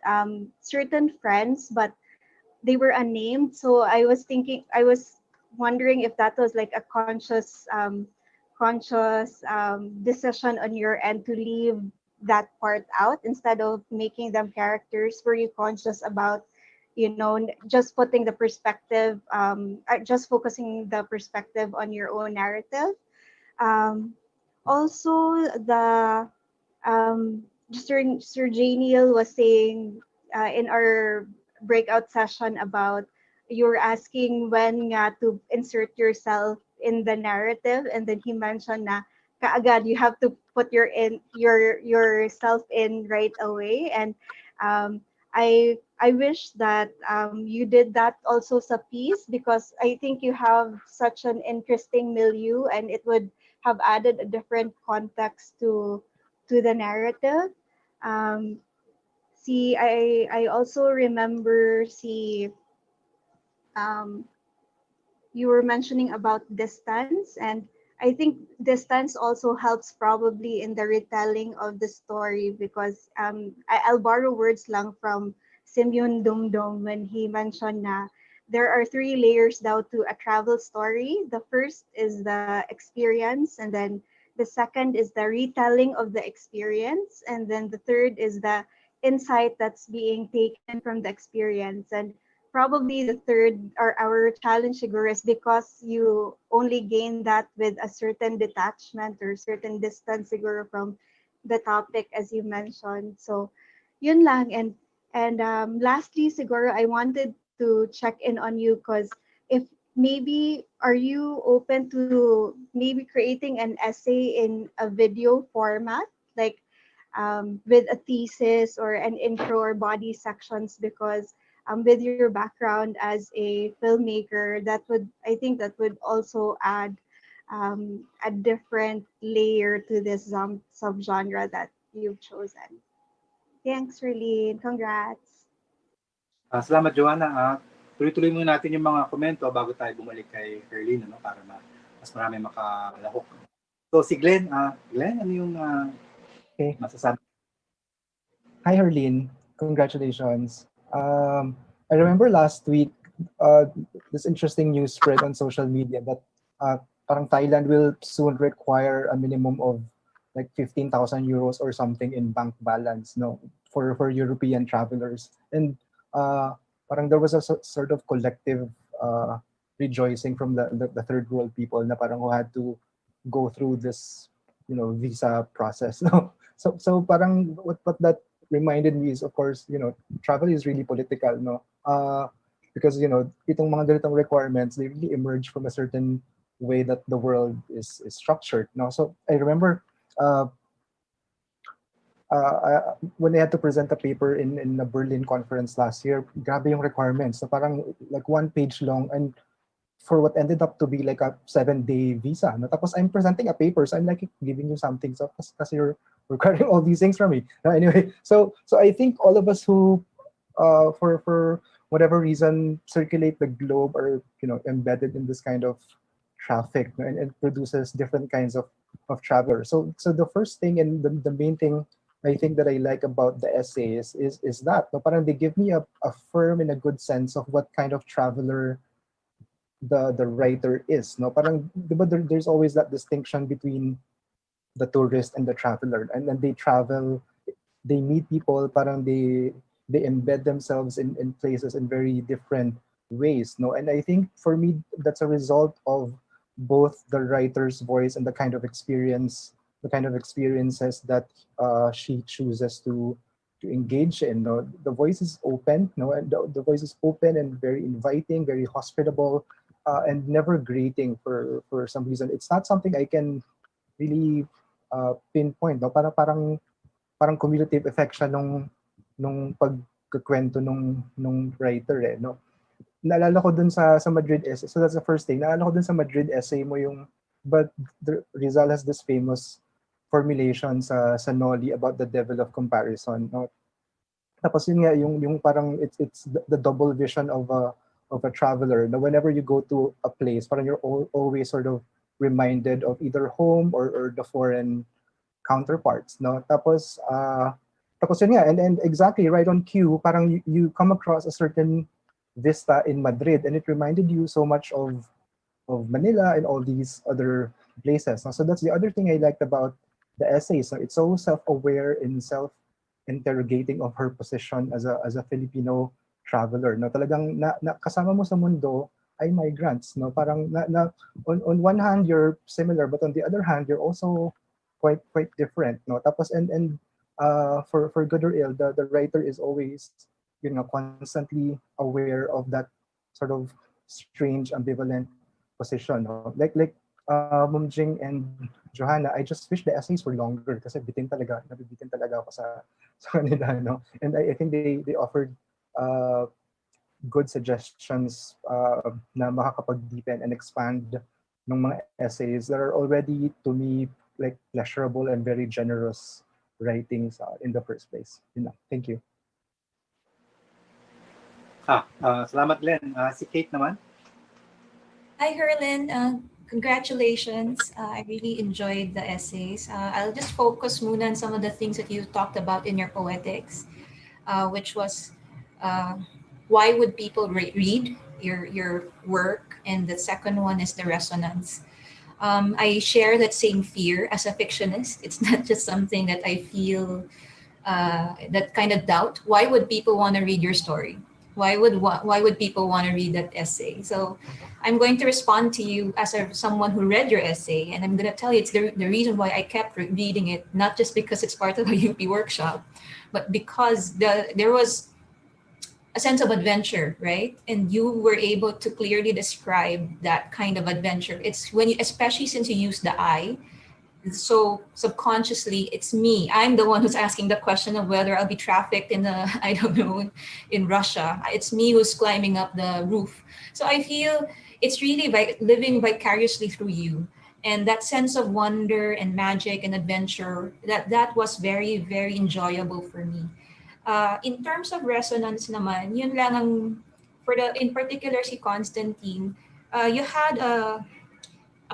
certain friends, but they were unnamed. So I was wondering if that was like a conscious decision on your end to leave that part out instead of making them characters. Were you conscious about just putting the perspective, just focusing the perspective on your own narrative? also the Sir Janiel was saying in our breakout session about you were asking when nga to insert yourself in the narrative, and then he mentioned na kaagad you have to put yourself in right away. And I wish that you did that also sa piece, because I think you have such an interesting milieu, and it would have added a different context to the narrative. Um, see, I also remember um, you were mentioning about distance, and I think distance also helps probably in the retelling of the story, because I'll borrow words lang from Simeon Dumdum when he mentioned na there are three layers daw to a travel story. The first is the experience, and then the second is the retelling of the experience, and then the third is the insight that's being taken from the experience. And probably the third, or our challenge siguro, is because you only gain that with a certain detachment or certain distance siguro from the topic, as you mentioned. So yun lang. And lastly siguro, I wanted to check in on you, because if maybe are you open to maybe creating an essay in a video format, like with a thesis or an intro or body sections, because with your background as a filmmaker, that would, I think that would also add a different layer to this subgenre that you've chosen. Thanks, Relean. Congrats. Salamat, Joanna. Tuloy-tuloy muna natin yung mga komento bago tayo bumalik kay Herlene, ano, para mas marami makalahok. So si Glenn, Glenn, ano yung Okay. masasabi? Hi, Herlene. Congratulations. I remember last week, this interesting news spread on social media that parang Thailand will soon require a minimum of like 15,000 euros or something in bank balance, no, for European travelers. And parang there was a sort of collective rejoicing from the third world people na parang who had to go through this, visa process. No, so parang what that reminded me is, of course, travel is really political, no? Because itong mga ganitong requirements, they really emerge from a certain way that the world is structured, no? So I remember when I had to present a paper in a Berlin conference last year, grabe yung requirements. So parang like 1 page long, and for what ended up to be like a 7-day visa. No? Tapos I'm presenting a paper, so I'm like giving you something. So kasi you're requiring all these things from me. No, anyway, so I think all of us who, for whatever reason, circulate the globe are embedded in this kind of traffic, no? And it produces different kinds of travelers. So the first thing and the main thing I think that I like about the essays is that, no, parang they give me a firm and a good sense of what kind of traveler the writer is, no? Parang diba there's always that distinction between the tourist and the traveler, and then they travel, they meet people, parang they embed themselves in places in very different ways, no? And I think for me that's a result of both the writer's voice and the kind of experiences that she chooses to engage in, no? The voice is open, no? And the voice is open and very inviting, very hospitable, and never grating for some reason. It's not something I can really pinpoint, no? Parang cumulative effect siya nung pagkukwento nung writer, eh, no? Naalala ko dun sa Madrid essay, so that's the first thing. Naalala ko dun sa Madrid essay mo but Rizal has this famous formulation sa Noli about the devil of comparison, no? Tapos yun nga, yung parang it's the double vision of a traveler. Now, whenever you go to a place, parang you're always sort of reminded of either home or the foreign counterparts, no? Tapos yun nga, and exactly right on cue, parang you come across a certain vista in Madrid, and it reminded you so much of Manila and all these other places. So that's the other thing I liked about the essay. So it's so self-aware and self-interrogating of her position as a Filipino traveler. No, talagang na kasama mo sa mundo ay migrants. No, parang on one hand you're similar, but on the other hand you're also quite different, no? Tapos and for good or ill, the writer is always, you know, constantly aware of that sort of strange ambivalent position, no? Like Ma'am Jing and Johanna, I just wish the essays were longer kasi nabibitin talaga ako sa kanila, no? And I think they offered good suggestions na makakapag-deepen and expand ng mga essays that are already, to me, like pleasurable and very generous writings in the first place. Yun lang. Thank you. Salamat, Glenn. Si Kate naman. Hi, Herlin. Congratulations. I really enjoyed the essays. I'll just focus muna on some of the things that you talked about in your poetics, which was why would people read your work? And the second one is the resonance. I share that same fear as a fictionist. It's not just something that I feel that kind of doubt. Why would people want to read your story? Why would people want to read that essay? So I'm going to respond to you as someone who read your essay, and I'm going to tell you it's the reason why I kept reading it, not just because it's part of a UP workshop, but because there was a sense of adventure, right? And you were able to clearly describe that kind of adventure. It's when you, especially since you use the I, so subconsciously it's me. I'm the one who's asking the question of whether I'll be trafficked in the, I don't know, in Russia. It's me who's climbing up the roof. So I feel it's really living vicariously through you. And that sense of wonder and magic and adventure, that was very, very enjoyable for me. In terms of resonance naman, yun lang ang, in particular si Constantine, you had a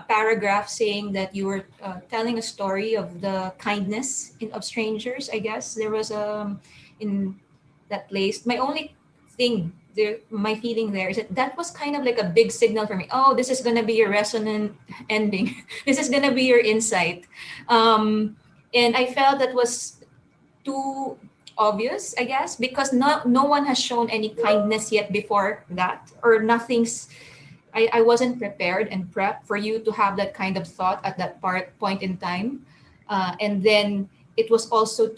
paragraph saying that you were telling a story of the kindness of strangers. I guess there was in that place. My only thing there, my feeling there is that was kind of like a big signal for me. Oh, this is gonna be your resonant ending. This is gonna be your insight, and I felt that was too obvious, I guess, because no one has shown any kindness yet before that, or nothing's. I wasn't prepared and prepped for you to have that kind of thought at that point in time. And then it was also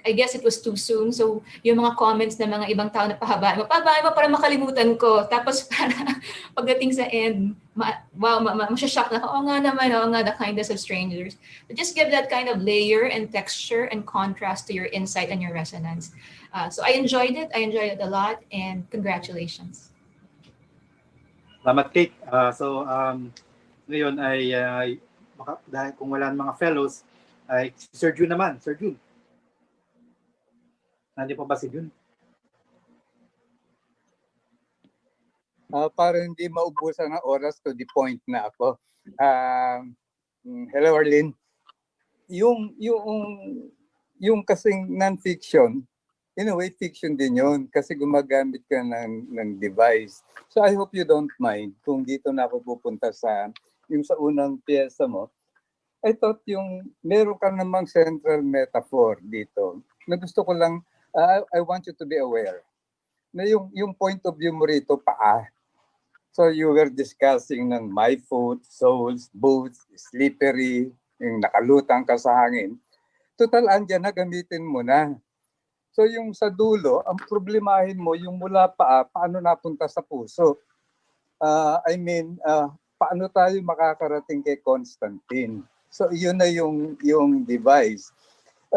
I guess it was too soon. So yung mga comments ng mga ibang tao na pahabain mo para makalimutan ko. Tapos para pagdating sa end, masyashock na, oo nga naman, the kindness of strangers. But just give that kind of layer and texture and contrast to your insight and your resonance. So I enjoyed it a lot, and congratulations. Salamat, Kate. Ngayon ay dahil kung wala mga fellows, ay Sir Jun naman. Sir Jun. Nandiyan pa ba si Jun? Para hindi maubusan ng oras, to the point na ako. Hello, Arlene. Yung kasing non-fiction, in a way, fiction din yun kasi gumagamit ka ng device. So I hope you don't mind kung dito na ako pupunta sa unang piyesa mo. I thought meron ka namang central metaphor dito na gusto ko lang, I want you to be aware na yung point of view mo rito, paa. So you were discussing ng my foot, soles, boots, slippery, yung nakalutang ka sa hangin. Total, andyan na, gamitin mo na. So yung sa dulo, ang problemahin mo, yung mula paa, paano napunta sa puso? Paano tayo makakarating kay Constantine? So yun na yung device.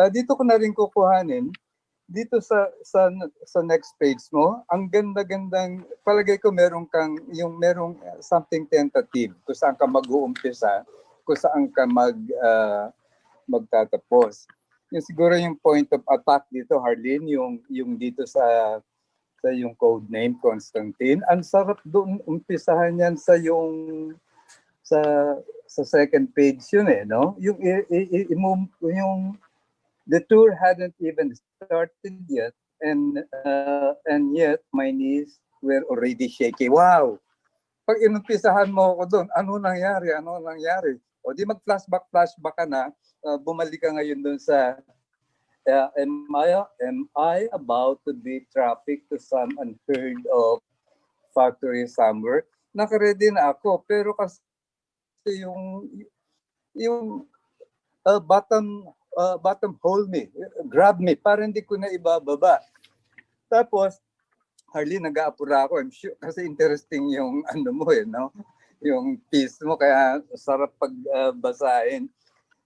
Dito ko na rin kukuhanin, dito sa next page mo, ang ganda-gandang, palagay ko merong something tentative, kung saan ka mag-uumpisa, kung saan ka magtatapos. Siguro yung point of attack dito, Harleen, yung dito sa yung code name, Constantine. Ang sarap doon umpisahan yan sa second page yun no? Yung the tour hadn't even started yet, and yet my knees were already shaky. Wow! Pag inumpisahan mo ako doon, ano nangyari? O di mag-flashback ka na, bumalik ka ngayon doon sa am I about to be trafficked to some unheard of factory somewhere? Nakaready na ako, pero kasi yung bottom hold me, grab me, para hindi ko na ibababa. Tapos, hardly nag-aapura ako. I'm sure, kasi interesting yung ano mo no? Yung piece mo, kaya sarap pagbasahin.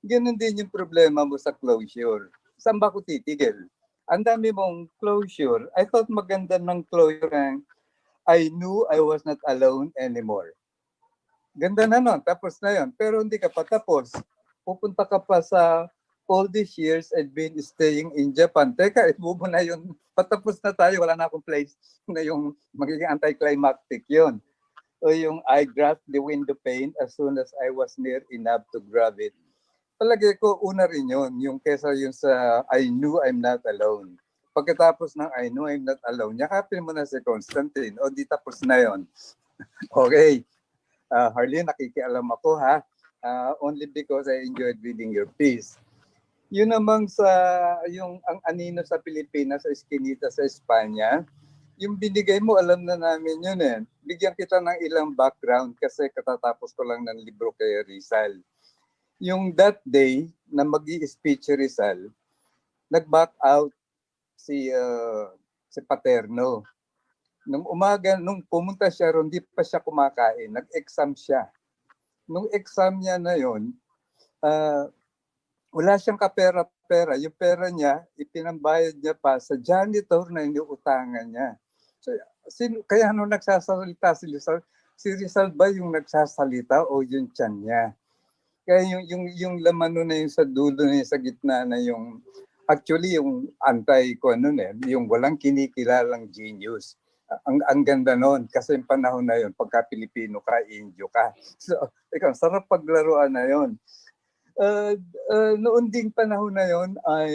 Ganun din yung problema mo sa closure. Saan ba ko titigil? Ang dami mong closure. I thought maganda ng closure ang I knew I was not alone anymore. Ganda na nun, tapos na yun. Pero hindi ka pa tapos. Pupunta ka pa sa all these years I've been staying in Japan. Teka, ibubo na yun. Patapos na tayo, wala na akong place na yung magiging anticlimactic yun. O yung I grasped the window pane as soon as I was near enough to grab it. Palagi ko, una rin yun, yung kesa yung sa I knew I'm not alone. Pagkatapos ng I knew I'm not alone, yakapin mo na si Constantine, o di tapos na yun. Okay, Harleen, nakikialam ako ha, only because I enjoyed reading your piece. Yun namang sa, yung ang anino sa Pilipinas, sa Eskinita sa Espanya, yung binigay mo, alam na namin yun eh. Bigyan kita ng ilang background kasi katatapos ko lang ng libro kay Rizal. Yung that day na mag-i-speech Rizal, nag-back out si Paterno. Nung umaga, nung pumunta siya ron, di pa siya kumakain. Nag-exam siya. Nung exam niya na yon, wala siyang kapera-pera. Yung pera niya, ipinambayad niya pa sa janitor na iniutangan niya. So, kaya nung nagsasalita si Rizal ba yung nagsasalita o yung tiyan niya? Kaya yung laman nun na yung sa dulo na yung sa gitna na yung actually yung ko yung walang kinikilalang genius. Ang ganda noon kasi yung panahon na yun, pagka Pilipino ka, Indio ka. So, ikaw, sarap paglaruan na yun. Noon ding panahon na yun ay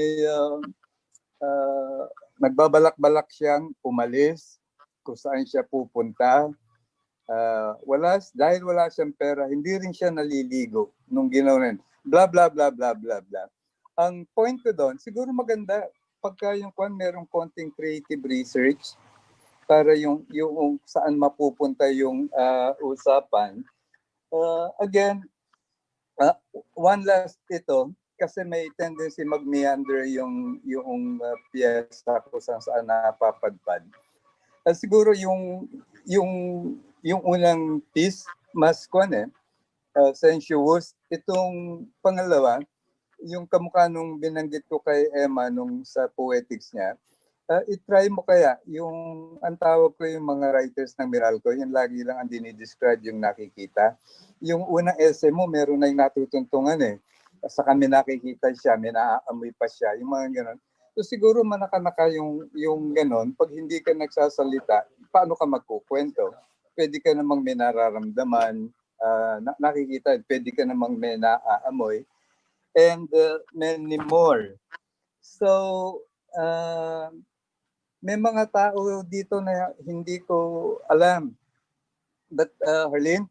nagbabalak-balak siyang umalis kung saan siya pupunta. Dahil wala siyang pera, hindi rin siya naliligo nung ginawa na yun. Blah, blah, blah, blah, blah, blah. Ang point ko doon, siguro maganda pagka yung merong konting creative research para yung saan mapupunta yung usapan. Again, one last ito, kasi may tendency mag-meander yung piyesa kung saan napapadpad. Siguro yung unang piece, mas sensuous. Itong pangalawa, yung kamukha nung binanggit ko kay Emma nung sa poetics niya, i-try mo kaya yung, ang tawag ko yung mga writers ng Meralco, yung lagi lang ang dinidescribe yung nakikita. Yung unang essay mo, meron na yung natutuntungan eh. Sa kami nakikita siya, may naaamoy pa siya, yung mga gano'n. So siguro manaka-naka yung gano'n, pag hindi ka nagsasalita, paano ka magkukwento? Pwede ka namang may nararamdaman, nakikita, pwede ka namang may naaamoy, and many more. So, may mga tao dito na hindi ko alam. But Harleen,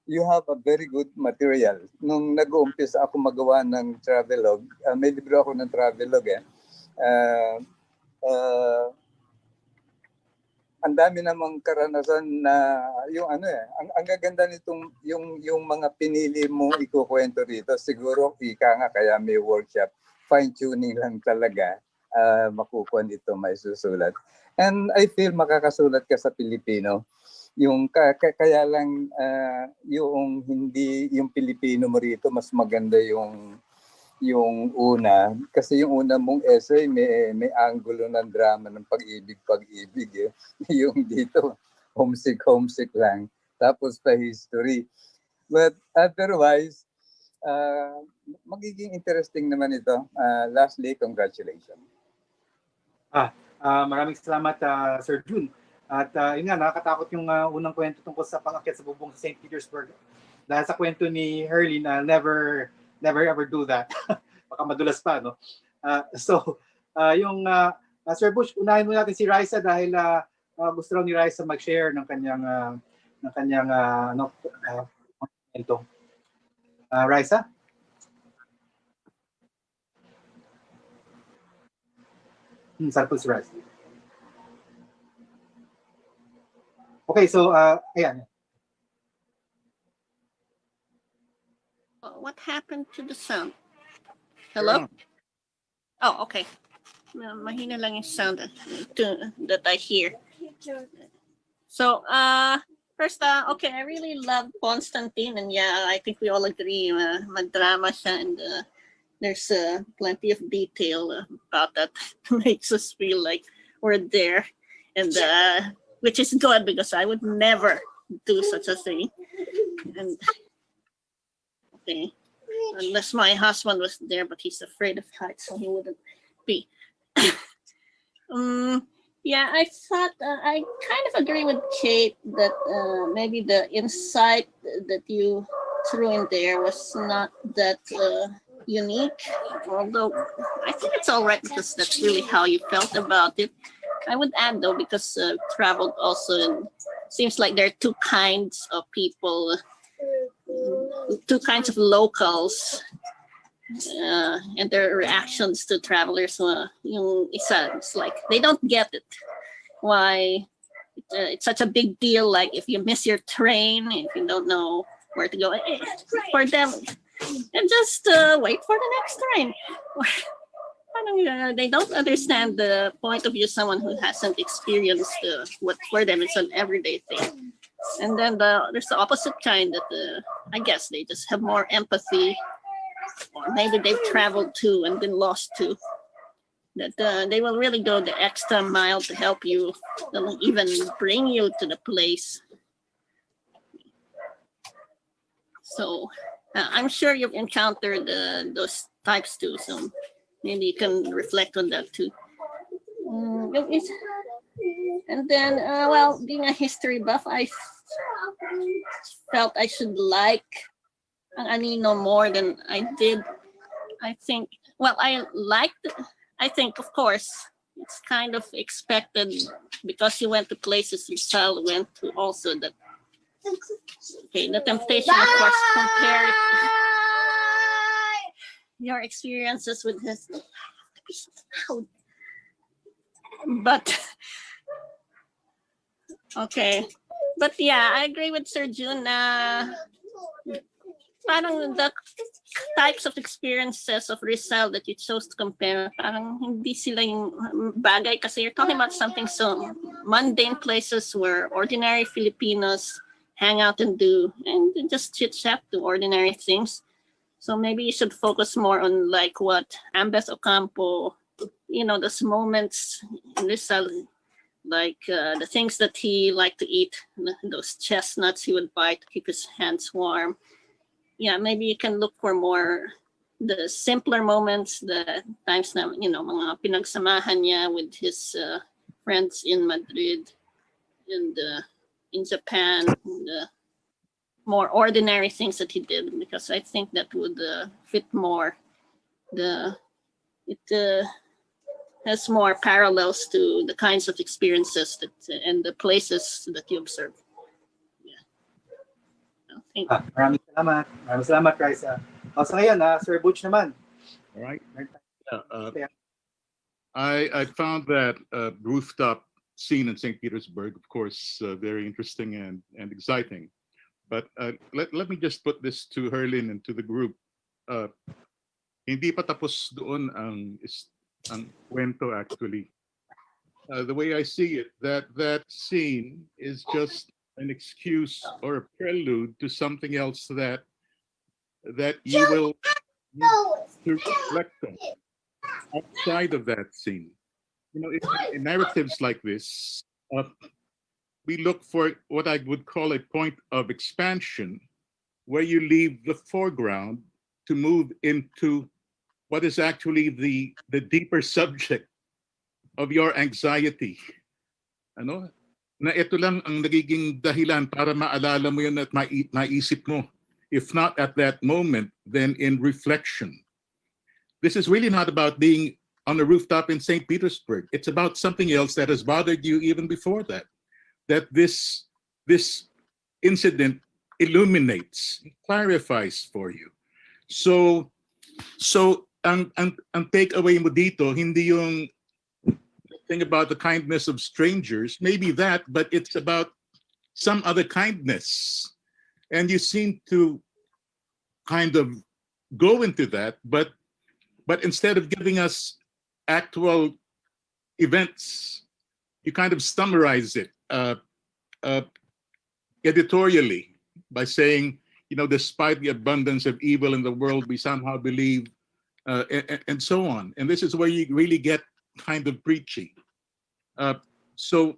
you have a very good material. Nung nag-uumpisa ako magawa ng travelogue, may libro ako ng travelogue eh. Ang dami namang karanasan na yung ang gaganda nitong yung mga pinili mong ikukwento rito. Siguro ika nga kaya may workshop, fine tuning lang talaga. Makukuha dito, may susulat. And I feel makakasulat ka sa Pilipino. Yung kaya lang yung hindi yung Pilipino mo rito mas maganda yung una kasi yung una mong essay may anggulo ng drama ng pag-ibig eh. Yung dito homesick lang tapos pa history, but otherwise magiging interesting naman ito. Lastly, congratulations. Maraming salamat Sir June. At yun nga, nakakatakot yung unang kwento tungkol sa pang-akyat sa bubong sa St. Petersburg. Dahil sa kwento ni Herlin, never ever do that. Baka madulas pa, no? Sir Bush, unahin mo natin si Raisa dahil gusto raw ni Raisa mag-share ng kanyang kwento. Raisa? Saan po si Raisa? Okay, so ayan. what happened to the sound? Hello? Oh, okay. Mahina lang yung sound that I hear. So, first, okay, I really love Constantine, and yeah, I think we all agree, madrama siya, and there's plenty of detail about that makes us feel like we're there, and which is good because I would never do such a thing. And okay, unless my husband was there, but he's afraid of heights, so he wouldn't be. Yeah, I thought I kind of agree with Kate that maybe the insight that you threw in there was not that unique, although I think it's all right because that's really how you felt about it. I would add though, because traveled also, and seems like there are two kinds of people, two kinds of locals, and their reactions to travelers. Yung isa, it's like they don't get it. Why it's such a big deal? Like if you miss your train, if you don't know where to go, for them, and just wait for the next train. They don't understand the point of view of someone who hasn't experienced what for them it's an everyday thing. And then there's the opposite kind that I guess they just have more empathy, or maybe they've traveled to and been lost to, that they will really go the extra mile to help you. They'll even bring you to the place. So I'm sure you've encountered those types too. So maybe you can reflect on that too. And then, well, being a history buff, I felt I should like ang Anino more than I did. I think, well, I think, of course, it's kind of expected because you went to places Rizal went to also that. Okay, the temptation, of course, compare your experiences with his. But okay, but yeah, I agree with Sir Jun. Parang the types of experiences of Rizal that you chose to compare, parang hindi sila yung bagay kasi you're talking about something so mundane, places where ordinary Filipinos hang out and do, and just chit chat to ordinary things. So maybe you should focus more on like what Ambes Ocampo, those moments in Rizal, like the things that he liked to eat, those chestnuts he would buy to keep his hands warm. Yeah, maybe you can look for more the simpler moments, the times na, mga pinagsamahan niya with his friends in Madrid and in Japan, the more ordinary things that he did, because I think that would fit more. It has more parallels to the kinds of experiences that and the places that you observe. Thank you. Maraming salamat, Raisa. So ngayon, Sir Butch naman. All right. Yeah, I found that rooftop scene in St. Petersburg, of course, very interesting and exciting. But let me just put this to Herlin and to the group. Hindi pa tapos doon ang kwento actually. The way I see it, that scene is just an excuse or a prelude to something else that you will need to reflect on outside of that scene. In narratives like this, we look for what I would call a point of expansion, where you leave the foreground to move into what is actually the deeper subject of your anxiety. Na ito lang ang nagiging dahilan para maalala mo yun at maisip mo. If not at that moment, then in reflection. This is really not about being on a rooftop in St. Petersburg. It's about something else that has bothered you even before that this incident illuminates, clarifies for you. So ang takeaway mo dito, hindi yung thing about the kindness of strangers, maybe that, but it's about some other kindness. And you seem to kind of go into that, but instead of giving us actual events, you kind of summarize it editorially by saying, despite the abundance of evil in the world, we somehow believe, and so on. And this is where you really get kind of preachy. So,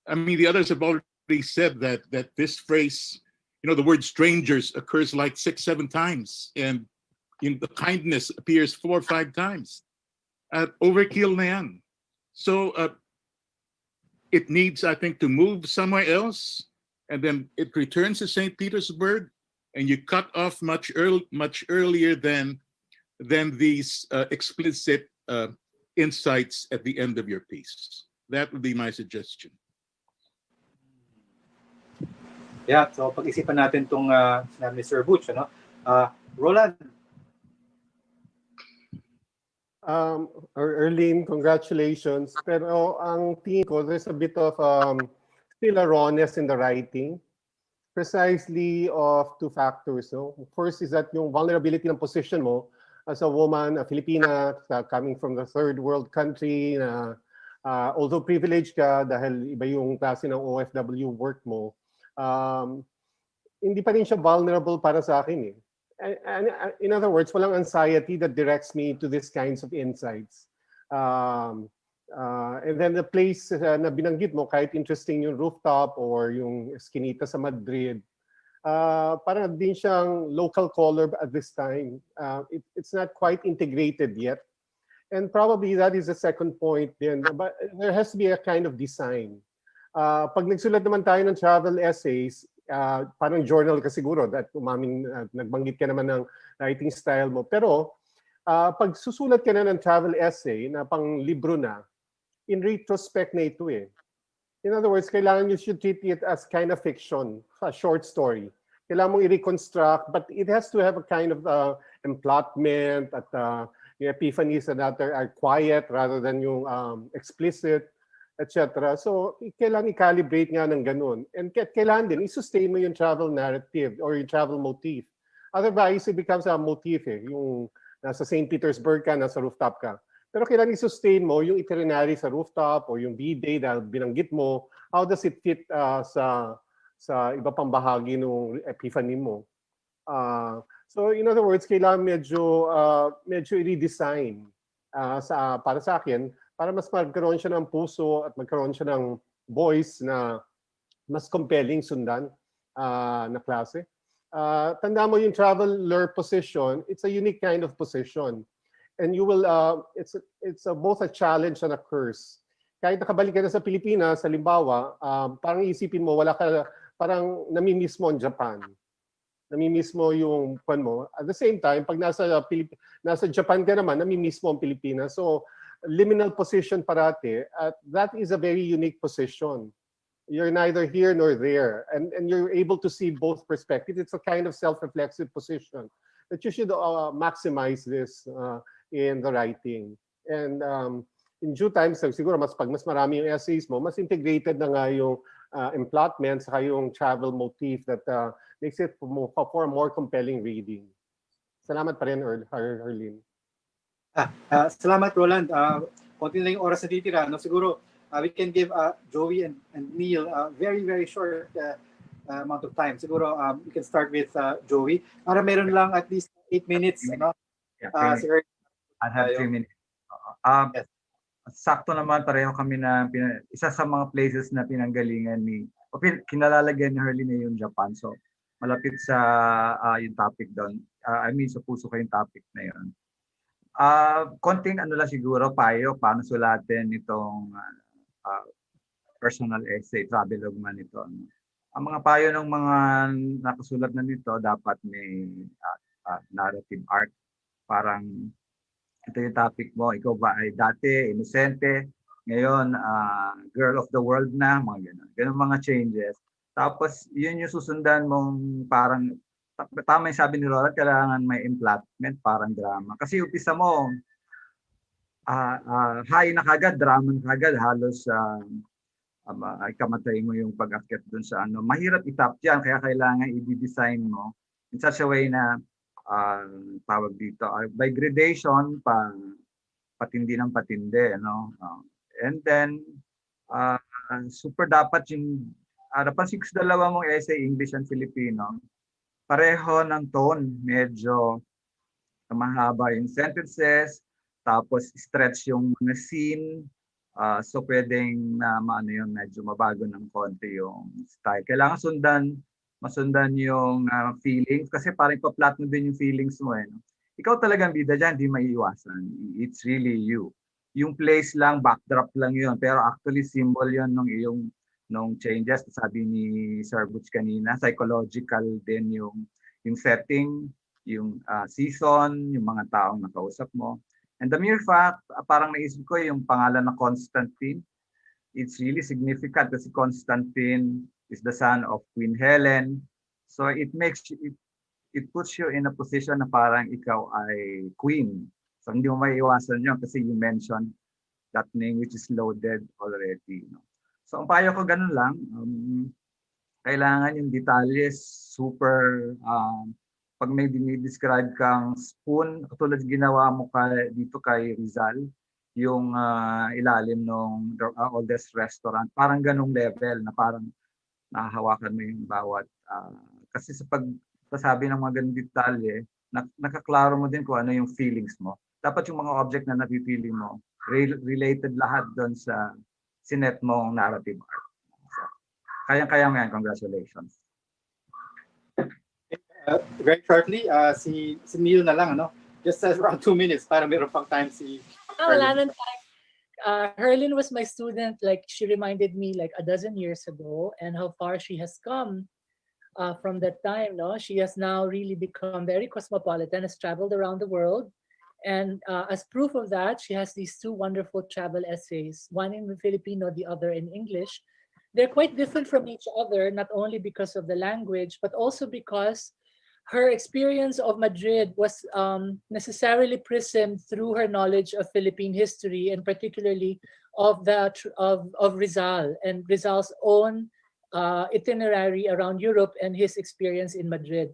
I mean, the others have already said that this phrase, the word strangers occurs like 6-7 times, and the kindness appears 4 or 5 times. Overkill na yan. So it needs, I think, to move somewhere else, and then it returns to St. Petersburg, and you cut off much earlier than these explicit insights at the end of your piece. That would be my suggestion. Yeah, so pag-isipan natin itong sinabi ni Sir Butch, ano? Roland. Erlene, congratulations. Pero ang tingin ko, there's a bit of still a rawness in the writing, precisely of 2 factors. No? First is that yung vulnerability ng position mo as a woman, a Filipina, coming from the third world country, na although privileged ka dahil iba yung klase ng OFW work mo, hindi pa rin siya vulnerable para sa akin eh. And in other words, walang anxiety that directs me to these kinds of insights. And then the place na binanggit mo, kahit interesting yung rooftop or yung Eskinita sa Madrid, parang din siyang local color at this time. It's not quite integrated yet. And probably that is the second point then. But there has to be a kind of design. Pag nagsulat naman tayo ng travel essays, parang journal ka siguro, that nagbanggit ka naman ng writing style mo. Pero pag susulat ka na ng travel essay na pang libro na, in retrospect na ito eh. In other words, kailangan you should treat it as kind of fiction, a short story. Kailangan mong i-reconstruct, but it has to have a kind of emplotment at yung epiphanies that are quiet rather than yung explicit, etc. So, kailangan i-calibrate nga ng ganun. And kailangan din, i-sustain mo yung travel narrative or yung travel motif. Otherwise, it becomes a motif eh. Yung nasa St. Petersburg ka, nasa rooftop ka. Pero kailangan i-sustain mo yung itinerary sa rooftop o yung B-day na binanggit mo. How does it fit sa iba pang bahagi ng epiphany mo? So, in other words, kailangan medyo i-redesign para sa akin, para mas magkaroon siya ng puso at magkaroon siya ng voice na mas compelling sundan na klase. Tanda mo yung traveler position, it's a unique kind of position. And you will, it's both a challenge and a curse. Kahit nakabalik ka na sa Pilipinas, sa Limbawa, parang isipin mo, parang namimiss mo ang Japan. Namimiss mo yung kwan mo. At the same time, pag nasa Japan ka naman, namimiss mo ang Pilipinas. So, liminal position parate, that is a very unique position. You're neither here nor there, and you're able to see both perspectives. It's a kind of self-reflexive position that you should maximize this in the writing. And in due time, siguro pag mas marami yung essays mo, mas integrated na nga yung emplotment saka yung travel motif that makes it for a more compelling reading. Salamat pa rin, Erlene. Salamat, Roland. Konti na yung oras na titira. No? Siguro, we can give Joey and Neil a very, very short amount of time. Siguro, we can start with Joey. Para meron lang at least 8 minutes. Ano? Yeah, I have 3 minutes. Yes. Sakto naman, pareho kami na isa sa mga places na pinanggalingan kinalalagyan ni Herlene yung Japan. So, malapit sa yung topic doon. I mean, sa puso ko yung topic na yun. Konting lang siguro payo paano sulatin itong personal essay, travelogue man ito. Ang mga payo ng mga nakasulat na nito dapat may narrative arc. Parang ito yung topic mo, ikaw ba ay dati inosente, ngayon girl of the world na, mga ganun mga changes. Tapos yun yung susundan mong parang tama yung sabi ni Roland, kailangan may emplotment, parang drama. Kasi umpisa mo, high na kagad, drama na kagad, halos kamatay mo yung pag-akyat dun sa ano. Mahirap itap yan, kaya kailangan i-design mo in such a way na tawag dito, by gradation, patindi ng patindi, no? And then, super dapat yung, napansin ko sa dalawa mong essay, English and Filipino, pareho ng tone, medyo mahaba yung sentences, tapos stretch yung mga scene, so pwedeng na maano yun, medyo mabago ng konti yung style. Kailangan masundan yung feelings kasi parang ipa-plot mo din yung feelings mo eh. No? Ikaw talagang bida dyan, di maiiwasan. It's really you. Yung place lang, backdrop lang yun. Pero actually symbol yun nung changes. Sabi ni Sir Butch kanina, psychological din yung setting, yung season, yung mga taong nakausap mo. And the mere fact, parang naisip ko yung pangalan na Constantine. It's really significant kasi Constantine is the son of Queen Helen. So it puts you in a position na parang ikaw ay queen. So hindi mo maiiwasan yun kasi you mentioned that name which is loaded already. No? So ang payo ko ganun lang. Kailangan yung detalles super, pag may dinidescribe kang spoon, katulad ginawa mo dito kay Rizal, yung ilalim ng oldest restaurant, parang ganung level na parang nahahawakan mo yung bawat, kasi sa pagsasabi ng mga ganung detalye, nakaklaro mo din kung ano yung feelings mo. Dapat yung mga object na napipili mo, related lahat doon sa sinet mong narrative art. So, kaya mo yan, congratulations. Very shortly, si Neil na lang, ano? Just around 2 minutes para meron pang time si wala nang time. Herlin was my student, like she reminded me like a dozen years ago, and how far she has come from that time. No, she has now really become very cosmopolitan, has traveled around the world, and as proof of that, she has these 2 wonderful travel essays, one in Filipino, the other in English. They're quite different from each other, not only because of the language, but also because her experience of Madrid was necessarily prismed through her knowledge of Philippine history, and particularly of Rizal and Rizal's own itinerary around Europe and his experience in Madrid.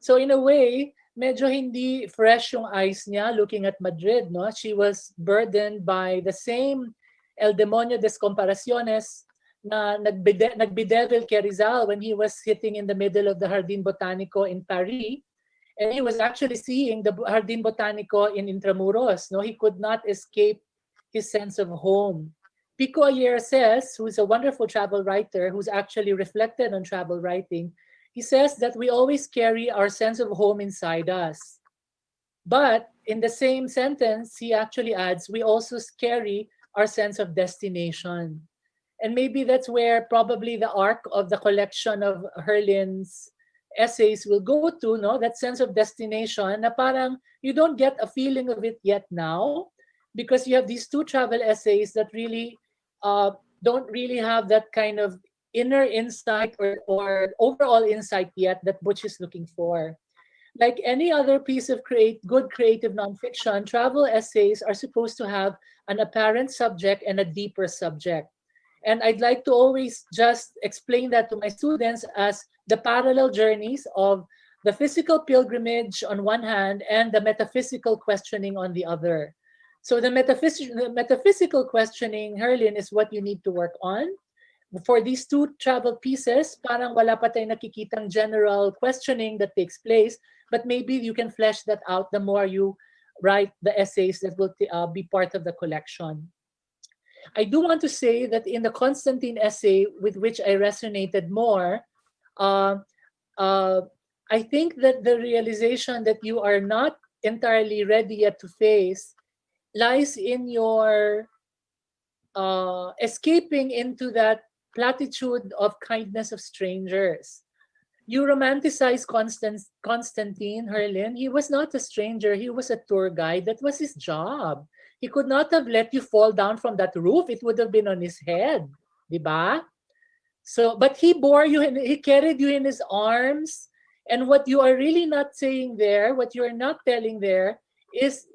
So in a way, medyo hindi fresh yung eyes niya looking at Madrid. No? She was burdened by the same El Demonio des Comparaciones na nagbedevil kay Rizal when he was sitting in the middle of the Jardin Botanico in Paris, and he was actually seeing the Jardin Botanico in Intramuros. No, he could not escape his sense of home. Pico Ayer says, who's a wonderful travel writer who's actually reflected on travel writing, he says that we always carry our sense of home inside us. But in the same sentence, he actually adds, we also carry our sense of destination. And maybe that's where probably the arc of the collection of Herlin's essays will go to, no? That sense of destination na parang you don't get a feeling of it yet now because you have these 2 travel essays that really don't really have that kind of inner insight or overall insight yet that Butch is looking for. Like any other piece of good creative nonfiction, travel essays are supposed to have an apparent subject and a deeper subject. And I'd like to always just explain that to my students as the parallel journeys of the physical pilgrimage on one hand and the metaphysical questioning on the other. So the metaphysical questioning, Herlin, is what you need to work on. For these 2 travel pieces, parang wala pa tayong nakikitang general questioning that takes place, but maybe you can flesh that out the more you write the essays that will be part of the collection. I do want to say that in the Constantine essay, with which I resonated more, I think that the realization that you are not entirely ready yet to face lies in your escaping into that platitude of kindness of strangers. You romanticize Constantine Herlin. He was not a stranger. He was a tour guide. That was his job. He could not have let you fall down from that roof. It would have been on his head, diba? So, but he bore you and he carried you in his arms. And what you are really not saying there, what you are not telling there, is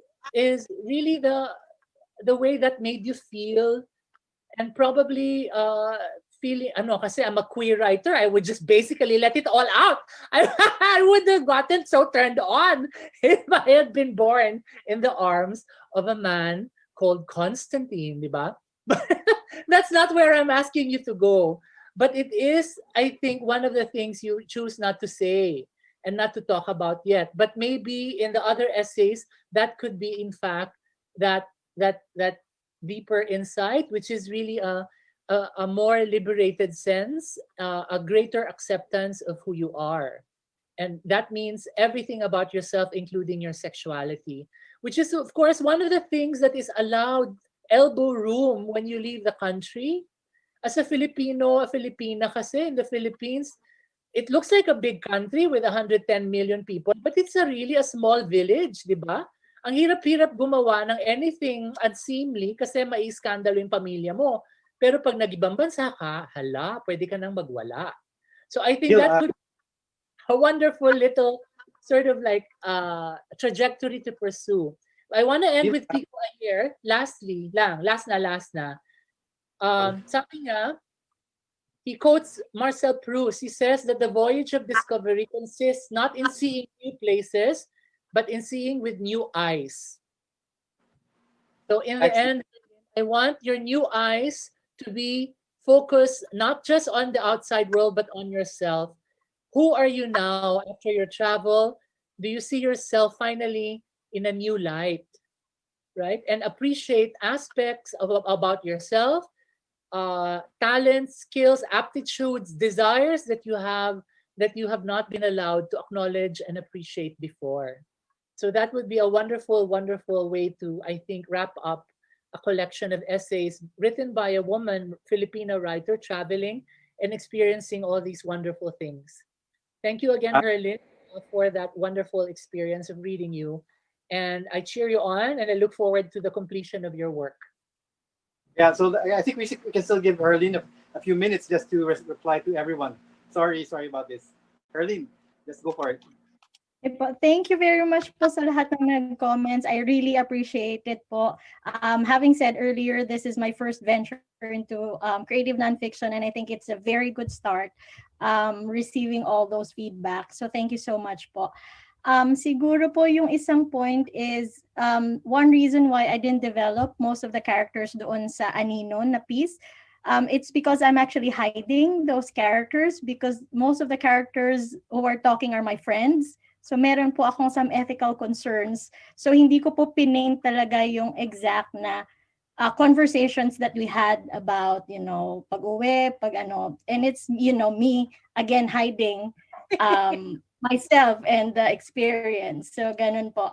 really the way that made you feel, and probably feeling, kasi I'm a queer writer, I would just basically let it all out. I would have gotten so turned on if I had been born in the arms of a man called Constantine, di ba? But that's not where I'm asking you to go. But it is, I think, one of the things you choose not to say and not to talk about yet. But maybe in the other essays, that could be, in fact, that deeper insight, which is really a more liberated sense, a greater acceptance of who you are. And that means everything about yourself, including your sexuality, which is, of course, one of the things that is allowed elbow room when you leave the country. As a Filipino, a Filipina kasi in the Philippines, it looks like a big country with 110 million people, but it's really a small village, di ba? Ang hirap-hirap gumawa ng anything unseemly kasi mai-skandalo yung pamilya mo. Pero pag nag-ibang bansa ka, hala, pwede ka nang magwala. So I think that could be a wonderful little sort of like trajectory to pursue. I want to end with Pico here. Lastly, last na. Sabi niya, he quotes Marcel Proust. He says that the voyage of discovery consists not in seeing new places, but in seeing with new eyes. So in the end, I want your new eyes to be focused not just on the outside world, but on yourself. Who are you now after your travel? Do you see yourself finally in a new light, right? And appreciate aspects about yourself, talents, skills, aptitudes, desires that you have not been allowed to acknowledge and appreciate before. So that would be a wonderful, wonderful way to, I think, wrap up a collection of essays written by a woman, Filipino writer, traveling and experiencing all these wonderful things. Thank you again, Herlin, for that wonderful experience of reading you. And I cheer you on, and I look forward to the completion of your work. Yeah, so I think we can still give Herlin a few minutes just to reply to everyone. Sorry about this. Herlin, just go for it. Thank you very much po sa lahat ng nag-comments. I really appreciate it po. Having said earlier, this is my first venture into creative nonfiction, and I think it's a very good start receiving all those feedback. So thank you so much po. Siguro po yung isang point is one reason why I didn't develop most of the characters doon sa Anino na piece. It's because I'm actually hiding those characters because most of the characters who are talking are my friends. So meron po akong some ethical concerns. So hindi ko po pinaint talaga yung exact na conversations that we had about, pag-uwi, and it's, me again hiding myself and the experience. So ganun po.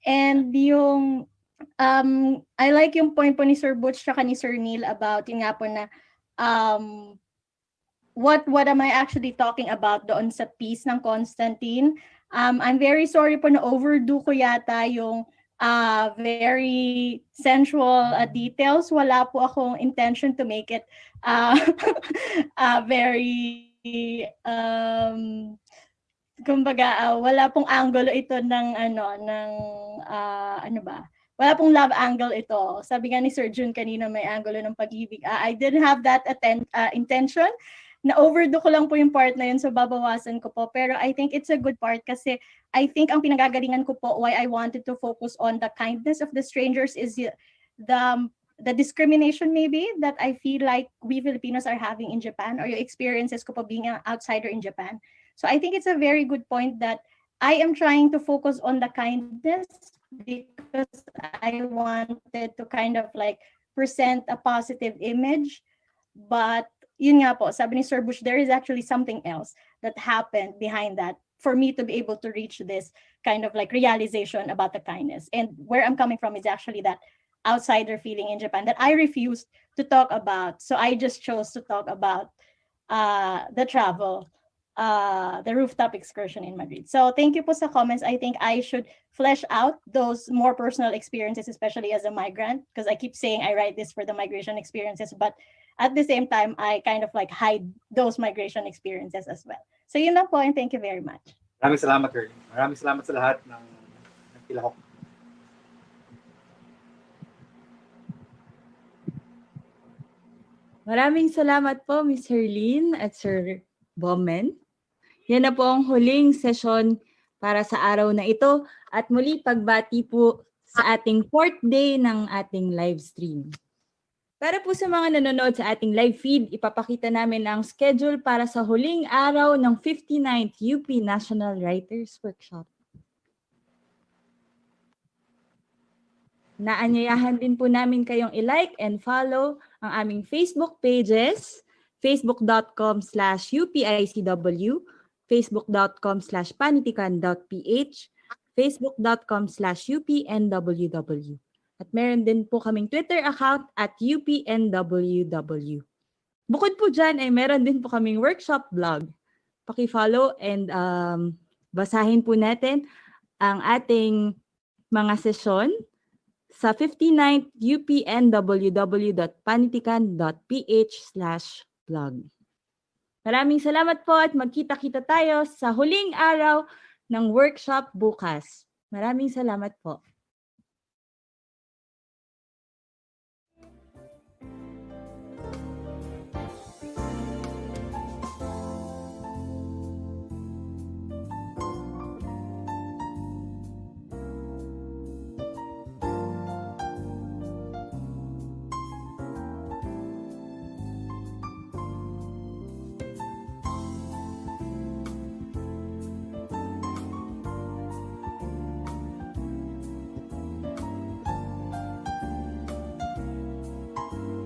And yung I like yung point po ni Sir Butch tsaka ni Sir Neil about yung nga po na what am I actually talking about doon sa piece ng Constantine. I'm very sorry po na overdo ko yata yung very sensual details. Wala po akong intention to make it very kumbaga wala pong angle ito ng wala pong love angle ito. Sabi nga ni Sir Jun kanina may angulo ng pag-ibig. I didn't have that intention. Na-overdo ko lang po yung part na yun, so babawasan ko po. Pero I think it's a good part kasi I think ang pinagagalingan ko po why I wanted to focus on the kindness of the strangers is the discrimination maybe that I feel like we Filipinos are having in Japan or yung experiences ko po being an outsider in Japan. So I think it's a very good point that I am trying to focus on the kindness because I wanted to kind of like present a positive image. But yun nga po, sabi ni Sir Bush, there is actually something else that happened behind that for me to be able to reach this kind of like realization about the kindness. And where I'm coming from is actually that outsider feeling in Japan that I refused to talk about. So I just chose to talk about the travel, the rooftop excursion in Madrid. So thank you po sa comments. I think I should flesh out those more personal experiences, especially as a migrant, because I keep saying I write this for the migration experiences, but at the same time, I kind of like hide those migration experiences as well. So yun lang po, and thank you very much. Maraming salamat, Herlin. Maraming salamat sa lahat ng pilahok. Maraming salamat po, Ms. Herlene at Sir Bowman. Yan na po ang huling session para sa araw na ito at muli pagbati po sa ating 4th day ng ating live stream. Para po sa mga nanonood sa ating live feed, ipapakita namin ang schedule para sa huling araw ng 59th UP National Writers Workshop. Naanyayahan din po namin kayong i-like and follow ang aming Facebook pages, facebook.com/upicw, facebook.com/panitikan.ph, facebook.com/upnww. At meron din po kaming Twitter account at upnww. Bukod po dyan ay meron din po kaming workshop blog. Paki-follow and basahin po natin ang ating mga sesyon sa 59th upnww.panitikan.ph/blog. Maraming salamat po at magkita-kita tayo sa huling araw ng workshop bukas. Maraming salamat po.